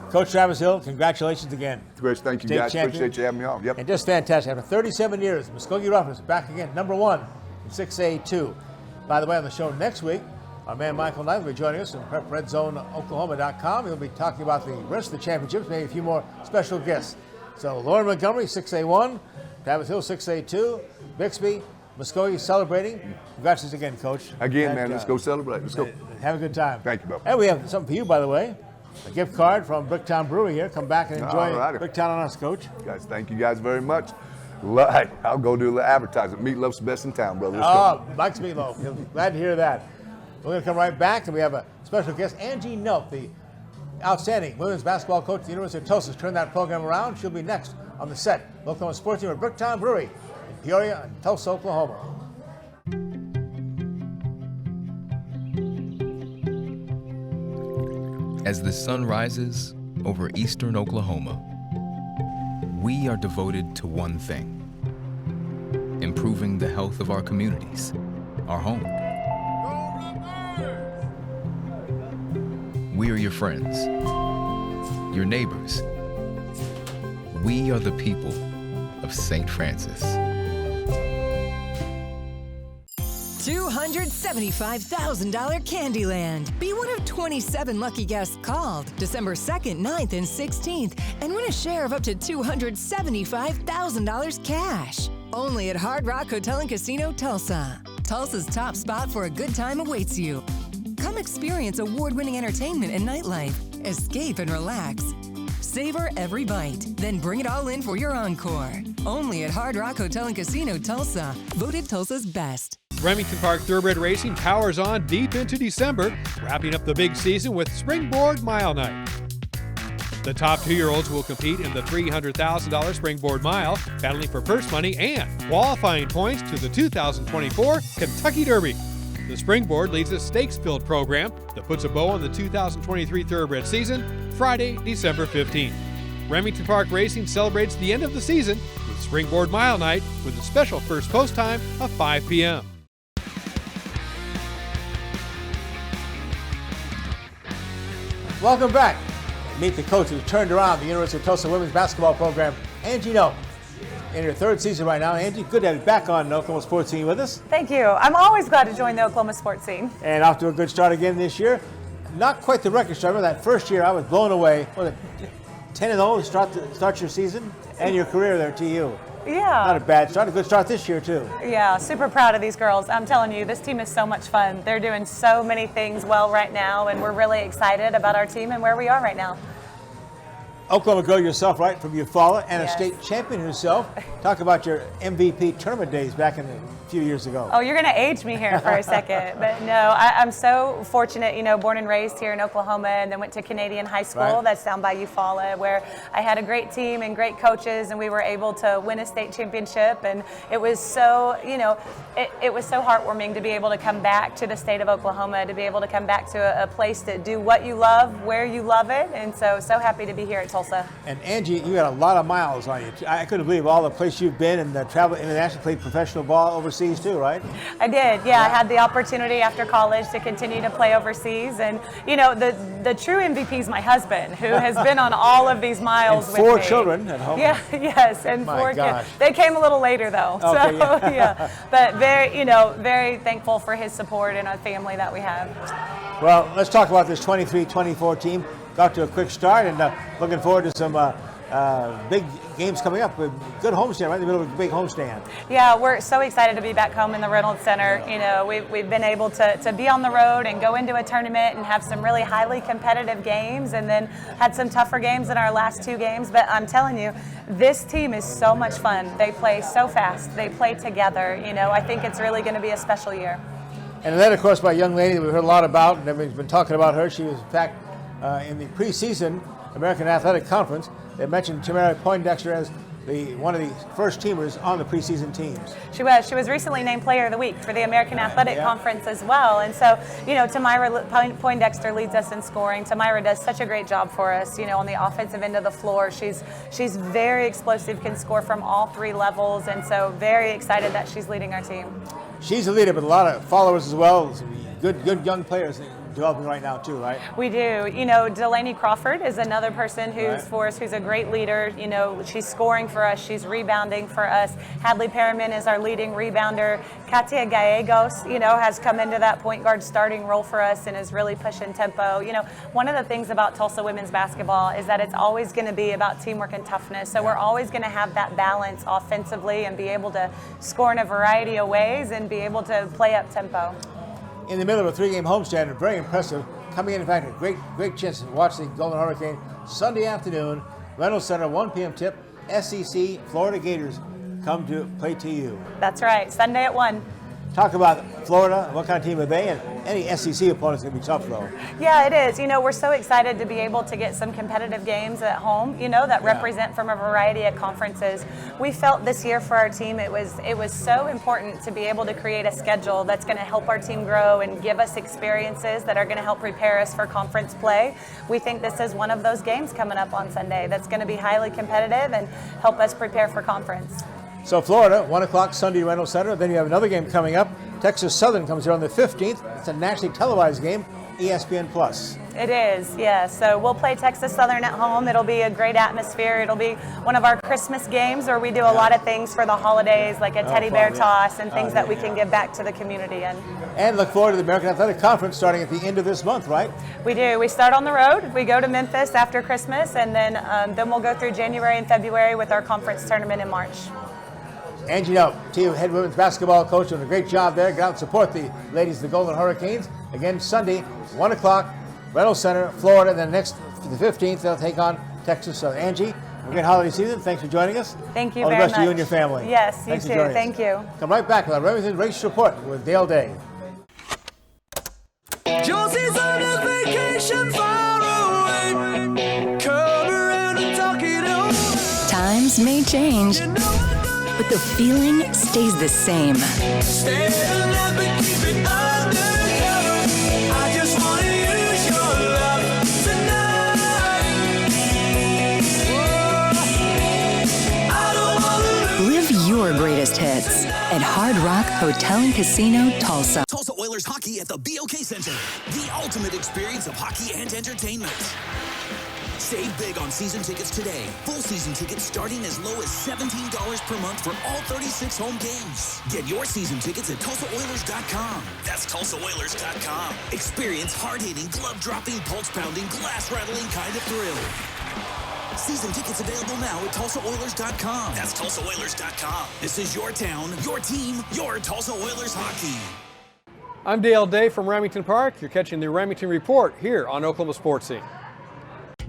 Coach Travis Hill, congratulations again. Chris, thank you, guys. Appreciate you having me on. Yep. And just fantastic. After 37 years, Muskogee Roughers back again, #1 in 6A2. By the way, on the show next week, our man Michael Knight will be joining us from PrepRedZoneOklahoma.com. He'll be talking about the rest of the championships, maybe a few more special guests. So Loren Montgomery, 6A1, Travis Hill, 6A2, Bixby, Muskogee celebrating. Congratulations again, Coach. Again, man, let's go celebrate. Let's go. Have a good time. Thank you, Bob. And we have something for you, by the way. A gift card from Bricktown Brewery here. Come back and enjoy Bricktown on us, Coach. Guys, thank you guys very much. Hey, I'll go do a little advertising. Meatloaf's the best in town, brother. Mike's Meatloaf. Glad to hear that. We're going to come right back, and we have a special guest, Angie Nelp, the outstanding women's basketball coach at the University of Tulsa. Turn that program around. She'll be next on the set. Oklahoma Sports Team at Bricktown Brewery in Peoria and Tulsa, Oklahoma. As the sun rises over eastern Oklahoma, We are devoted to one thing: improving the health of our communities, our home. We are your friends, your neighbors. We are the people of St. Francis. $275,000 Candyland. Be one of 27 lucky guests called December 2nd, 9th, and 16th and win a share of up to $275,000 cash. Only at Hard Rock Hotel and Casino, Tulsa. Tulsa's top spot for a good time awaits you. Come experience award-winning entertainment and nightlife. Escape and relax. Savor every bite, then bring it all in for your encore. Only at Hard Rock Hotel and Casino, Tulsa. Voted Tulsa's best. Remington Park Thoroughbred Racing powers on deep into December, wrapping up the big season with Springboard Mile Night. The top 2-year-olds will compete in the $300,000 Springboard Mile, battling for purse money and qualifying points to the 2024 Kentucky Derby. The Springboard leads a stakes-filled program that puts a bow on the 2023 Thoroughbred season Friday, December 15th. Remington Park Racing celebrates the end of the season with Springboard Mile Night with a special first post time of 5 p.m. Welcome back. Meet the coach who turned around the University of Tulsa women's basketball program, Angie Nelp. In her third season right now. Angie, good to have you back on Oklahoma Sports Scene with us. Thank you. I'm always glad to join the Oklahoma Sports Scene. And off to a good start again this year. Not quite the record start. Remember that first year I was blown away. Was it 10-0 to start your season and your career there at TU? Yeah. Not a bad start. A good start this year, too. Yeah, super proud of these girls. I'm telling you, this team is so much fun. They're doing so many things well right now, and we're really excited about our team and where we are right now. Oklahoma girl yourself, right, from Eufaula, and a state champion herself. Talk about your MVP tournament days back in a few years ago. Oh, you're going to age me here for a second. But no, I'm so fortunate, you know, born and raised here in Oklahoma and then went to Canadian High School. Right. That's down by Eufaula, where I had a great team and great coaches, and we were able to win a state championship. And it was so, you know, it was so heartwarming to be able to come back to the state of Oklahoma, to be able to come back to a place to do what you love, where you love it. And so happy to be here at Tulsa. And Angie, you got a lot of miles on you. I couldn't believe all the places you've been and the travel internationally, played professional ball overseas too, right? I did, yeah. I had the opportunity after college to continue to play overseas. And, you know, the true MVP is my husband, who has been on all of these miles and with me. 4 children at home. Yeah, yes, and My 4 gosh. kids. They came a little later, though. Okay, so, yeah. But very thankful for his support and our family that we have. Well, let's talk about this 23-24 team. Got to a quick start and looking forward to some big games coming up. Good homestand, right in the middle of a big homestand. Yeah, we're so excited to be back home in the Reynolds Center. You know, we've been able to be on the road and go into a tournament and have some really highly competitive games, and then had some tougher games in our last 2 games. But I'm telling you, this team is so much fun. They play so fast. They play together. You know, I think it's really going to be a special year. And then, of course, by a young lady that we've heard a lot about, and everybody's been talking about her. She was, in fact, in the preseason American Athletic Conference. They mentioned Tamara Poindexter as one of the first teamers on the preseason teams. She was recently named Player of the Week for the American Athletic Conference as well. And so, you know, Tamara Poindexter leads us in scoring. Tamara does such a great job for us, you know, on the offensive end of the floor. She's very explosive, can score from all 3 levels, and so very excited that she's leading our team. She's a leader, but a lot of followers as well. Good young players developing right now too, right? We do. You know, Delaney Crawford is another person who's for us, who's a great leader. You know, she's scoring for us, she's rebounding for us. Hadley Perriman is our leading rebounder. Katia Gallegos, you know, has come into that point guard starting role for us and is really pushing tempo. You know, one of the things about Tulsa women's basketball is that it's always going to be about teamwork and toughness. So we're always going to have that balance offensively and be able to score in a variety of ways and be able to play up tempo. In the middle of a 3-game homestand, very impressive. Coming in fact, a great chance to watch the Golden Hurricane Sunday afternoon, Reynolds Center, 1 p.m. tip. SEC Florida Gators come to play TU. That's right, Sunday at 1. Talk about Florida. What kind of team are they? And any SEC opponents going to be tough, though. Yeah, it is. We're so excited to be able to get some competitive games at home, that represent from a variety of conferences. We felt this year for our team it was so important to be able to create a schedule that's going to help our team grow and give us experiences that are going to help prepare us for conference play. We think this is one of those games coming up on Sunday that's going to be highly competitive and help us prepare for conference. So Florida, 1 o'clock Sunday, Reynolds Center. Then you have another game coming up. Texas Southern comes here on the 15th. It's a nationally televised game, ESPN+. It is, yeah. So we'll play Texas Southern at home. It'll be a great atmosphere. It'll be one of our Christmas games where we do a lot of things for the holidays, like a teddy bear toss and things that we can give back to the community in. And look forward to the American Athletic Conference starting at the end of this month, right? We do. We start on the road. We go to Memphis after Christmas, and then we'll go through January and February with our conference tournament in March. Angie Nelp, team head women's basketball coach, doing a great job there. Get out and support the ladies of the Golden Hurricanes. Again, Sunday, 1 o'clock, Reynolds Center, Florida. Then the 15th, they'll take on Texas Southern. Angie, a great holiday season. Thanks for joining us. Thank you very much. All the best to you and your family. Yes, Thanks you too. Thank you. Come right back with our Remington Race Report with Dale Day. Josie's on a vacation far away. Come around and talk it over. Times may change, but the feeling stays the same. Stay up and keep it undercover. I just want to use your love tonight. I don't want to Live your greatest hits at Hard Rock Hotel and Casino, Tulsa. Tulsa Oilers hockey at the BOK Center. The ultimate experience of hockey and entertainment. Save big on season tickets today. Full season tickets starting as low as $17 per month for all 36 home games. Get your season tickets at TulsaOilers.com. That's TulsaOilers.com. Experience hard-hitting, glove-dropping, pulse-pounding, glass-rattling kind of thrill. Season tickets available now at TulsaOilers.com. That's TulsaOilers.com. This is your town, your team, your Tulsa Oilers hockey. I'm Dale Day from Remington Park. You're catching the Remington Report here on Oklahoma Sportscene.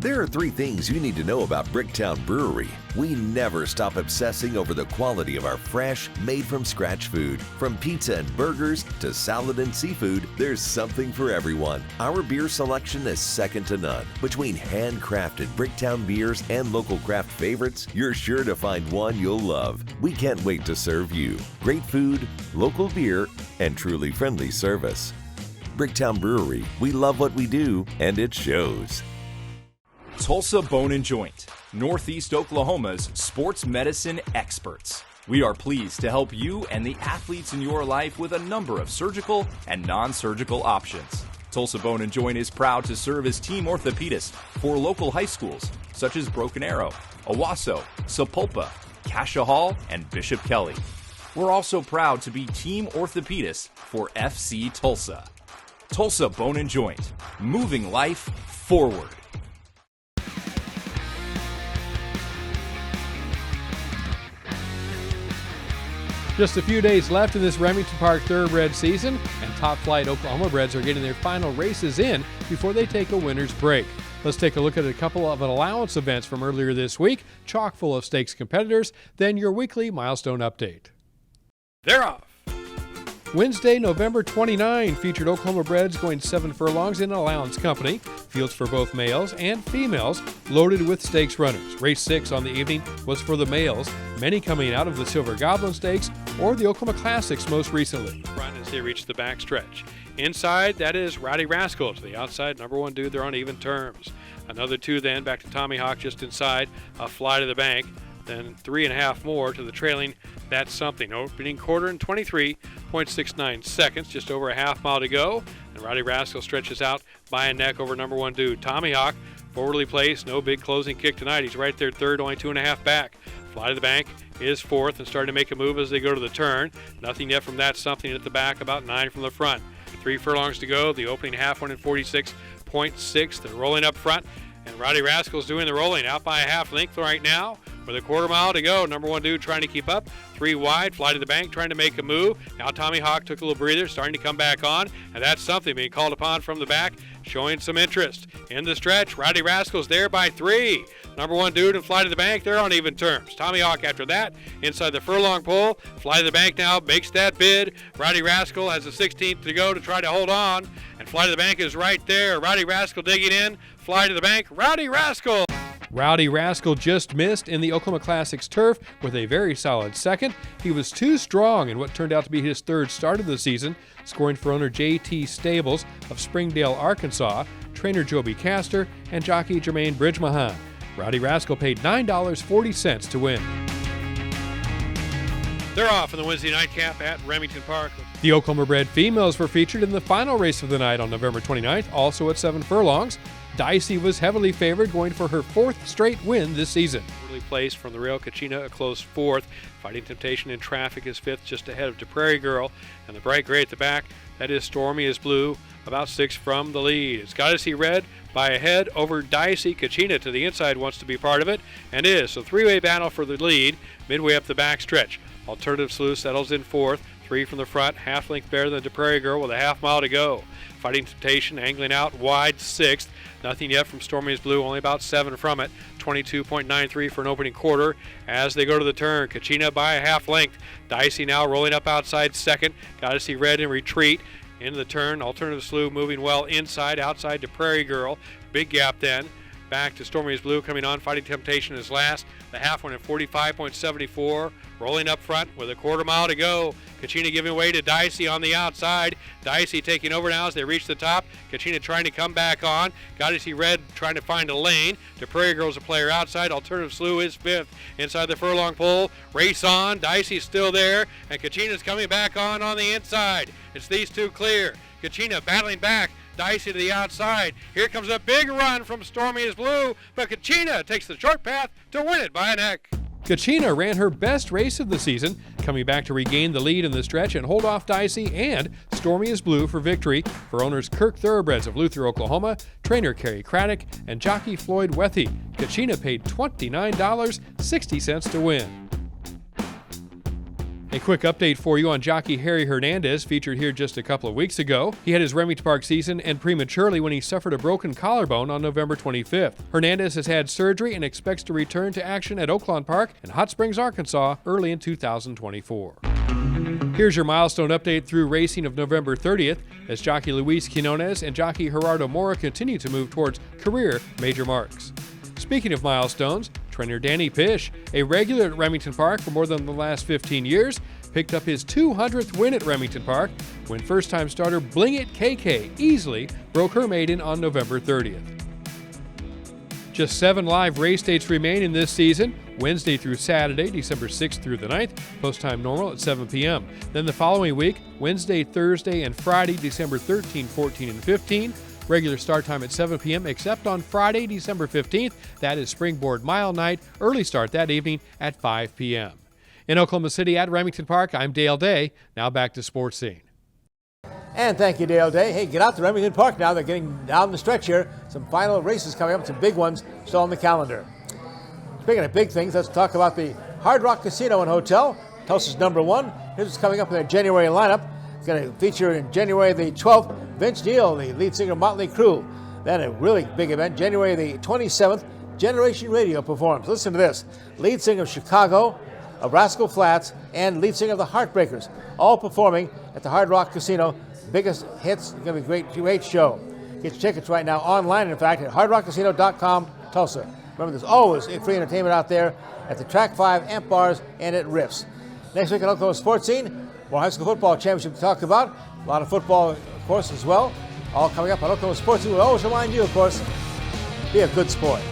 There are 3 things you need to know about Bricktown Brewery. We never stop obsessing over the quality of our fresh, made-from-scratch food. From pizza and burgers to salad and seafood, there's something for everyone. Our beer selection is second to none. Between handcrafted Bricktown beers and local craft favorites, you're sure to find one you'll love. We can't wait to serve you. Great food, local beer, and truly friendly service. Bricktown Brewery, we love what we do, and it shows. Tulsa Bone & Joint, Northeast Oklahoma's sports medicine experts. We are pleased to help you and the athletes in your life with a number of surgical and non-surgical options. Tulsa Bone & Joint is proud to serve as team orthopedist for local high schools such as Broken Arrow, Owasso, Sapulpa, Cascia Hall, and Bishop Kelly. We're also proud to be team orthopedist for FC Tulsa. Tulsa Bone & Joint, moving life forward. Just a few days left in this Remington Park Thoroughbred season, and top-flight Oklahoma breds are getting their final races in before they take a winter's break. Let's take a look at a couple of allowance events from earlier this week, chock full of stakes competitors, then your weekly milestone update. They're off! Wednesday, November 29, featured Oklahoma breds going 7 furlongs in allowance company. Fields for both males and females, loaded with stakes runners. Race 6 on the evening was for the males, many coming out of the Silver Goblin Stakes or the Oklahoma Classics most recently. Front as they reach the back stretch. Inside, that is Rowdy Rascal. To the outside, number 1 dude, they're on even terms. Another 2 then, back to Tommy Hawk just inside, a fly to the bank. Then 3.5 more to the trailing That's Something. Opening quarter in 23.69 seconds, just over a half mile to go. And Rowdy Rascal stretches out by a neck over number 1 dude. Tommy Hawk, forwardly placed, no big closing kick tonight. He's right there third, only 2.5 back. Fly to the bank is fourth and starting to make a move as they go to the turn. Nothing yet from That's Something at the back, about 9 from the front. 3 furlongs to go. The opening half one in 46.6. They're rolling up front. And Rowdy Rascal's doing the rolling out by a half length right now with a quarter mile to go. Number 1 dude trying to keep up. 3 wide, Fly to the bank trying to make a move. Now Tommy Hawk took a little breather, starting to come back on. And That's Something being called upon from the back, showing some interest. In the stretch, Rowdy Rascal's there by 3. number one dude and Fly to the Bank, they're on even terms. Tommy Hawk after that, inside the furlong pole. Fly to the Bank now makes that bid. Rowdy Rascal has a 16th to go to try to hold on, and Fly to the Bank is right there. Rowdy Rascal digging in. Fly to the Bank. Rowdy Rascal. Rowdy Rascal just missed in the Oklahoma Classics turf with a very solid second. He was too strong in what turned out to be his third start of the season, scoring for owner J.T. Stables of Springdale, Arkansas, trainer Joby Castor, and jockey Jermaine Bridgemahan. Rowdy Rascal paid $9.40 to win. They're off in the Wednesday nightcap at Remington Park. The Oklahoma-bred females were featured in the final race of the night on November 29th, also at 7 furlongs. Dicey was heavily favored, going for her 4th straight win this season. Early place from the rail, Kachina a close 4th. Fighting Temptation in Traffic is 5th, just ahead of DePrairie Girl. And the bright gray at the back, that is Stormy is Blue, about 6 from the lead. It's Got to See Red by a head over Dicey. Kachina to the inside wants to be part of it, and is. So three-way battle for the lead, midway up the back stretch. Alternative Sleuth settles in 4th, 3 from the front, half length better than DePrairie Girl with a half mile to go. Fighting Temptation angling out wide 6th. Nothing yet from Stormy's Blue, only about 7 from it. 22.93 for an opening quarter as they go to the turn. Kachina by a half length. Dicey now rolling up outside 2nd. Got to See Red in retreat. Into the turn. Alternative Slew moving well inside, outside to Prairie Girl. Big gap then. Back to Stormy's Blue coming on. Fighting Temptation is last. The half one at 45.74. Rolling up front with a quarter mile to go. Kachina giving way to Dicey on the outside. Dicey taking over now as they reach the top. Kachina trying to come back on. Got to See Red trying to find a lane. DePrairie Girl's a player outside. Alternative Slew is 5th. Inside the furlong pole. Race on. Dicey's still there. And Kachina's coming back on the inside. It's these two clear. Kachina battling back. Dicey to the outside. Here comes a big run from Stormy is Blue, but Kachina takes the short path to win it by a neck. Kachina ran her best race of the season, coming back to regain the lead in the stretch and hold off Dicey and Stormy is Blue for victory for owners Kirk Thoroughbreds of Luther, Oklahoma, trainer Kerry Craddock, and jockey Floyd Wethy. Kachina paid $29.60 to win. A quick update for you on jockey Harry Hernandez, featured here just a couple of weeks ago. He had his Remington Park season end prematurely when he suffered a broken collarbone on November 25th. Hernandez has had surgery and expects to return to action at Oaklawn Park in Hot Springs, Arkansas, early in 2024. Here's your milestone update through racing of November 30th, as jockey Luis Quinones and jockey Gerardo Mora continue to move towards career major marks. Speaking of milestones, trainer Danny Pish, a regular at Remington Park for more than the last 15 years, picked up his 200th win at Remington Park when first-time starter Bling It KK easily broke her maiden on November 30th. Just 7 live race dates remain in this season, Wednesday through Saturday, December 6th through the 9th, post time normal at 7 p.m. Then the following week, Wednesday, Thursday, and Friday, December 13, 14, and 15, regular start time at 7 p.m. except on Friday, December 15th. That is Springboard Mile Night. Early start that evening at 5 p.m. In Oklahoma City at Remington Park, I'm Dale Day. Now back to Sports Scene. And thank you, Dale Day. Hey, get out to Remington Park now. They're getting down the stretch here. Some final races coming up, some big ones still on the calendar. Speaking of big things, let's talk about the Hard Rock Casino and Hotel, Tulsa's #1. Here's what's coming up in their January lineup. It's going to feature in January the 12th, Vince Neil, the lead singer of Motley Crue. Then a really big event, January the 27th, Generation Radio performs. Listen to this. Lead singer of Chicago, of Rascal Flatts, and lead singer of the Heartbreakers, all performing at the Hard Rock Casino. Biggest hits. It's going to be a great show. Get your tickets right now online, in fact, at hardrockcasino.com, Tulsa. Remember, there's always free entertainment out there at the Track 5, Amp Bars, and at Riffs. Next week on Oklahoma Sports Scene, more high school football championship to talk about. A lot of football, of course, as well. All coming up on Oklahoma Sports Scene. We'll always remind you, of course, be a good sport.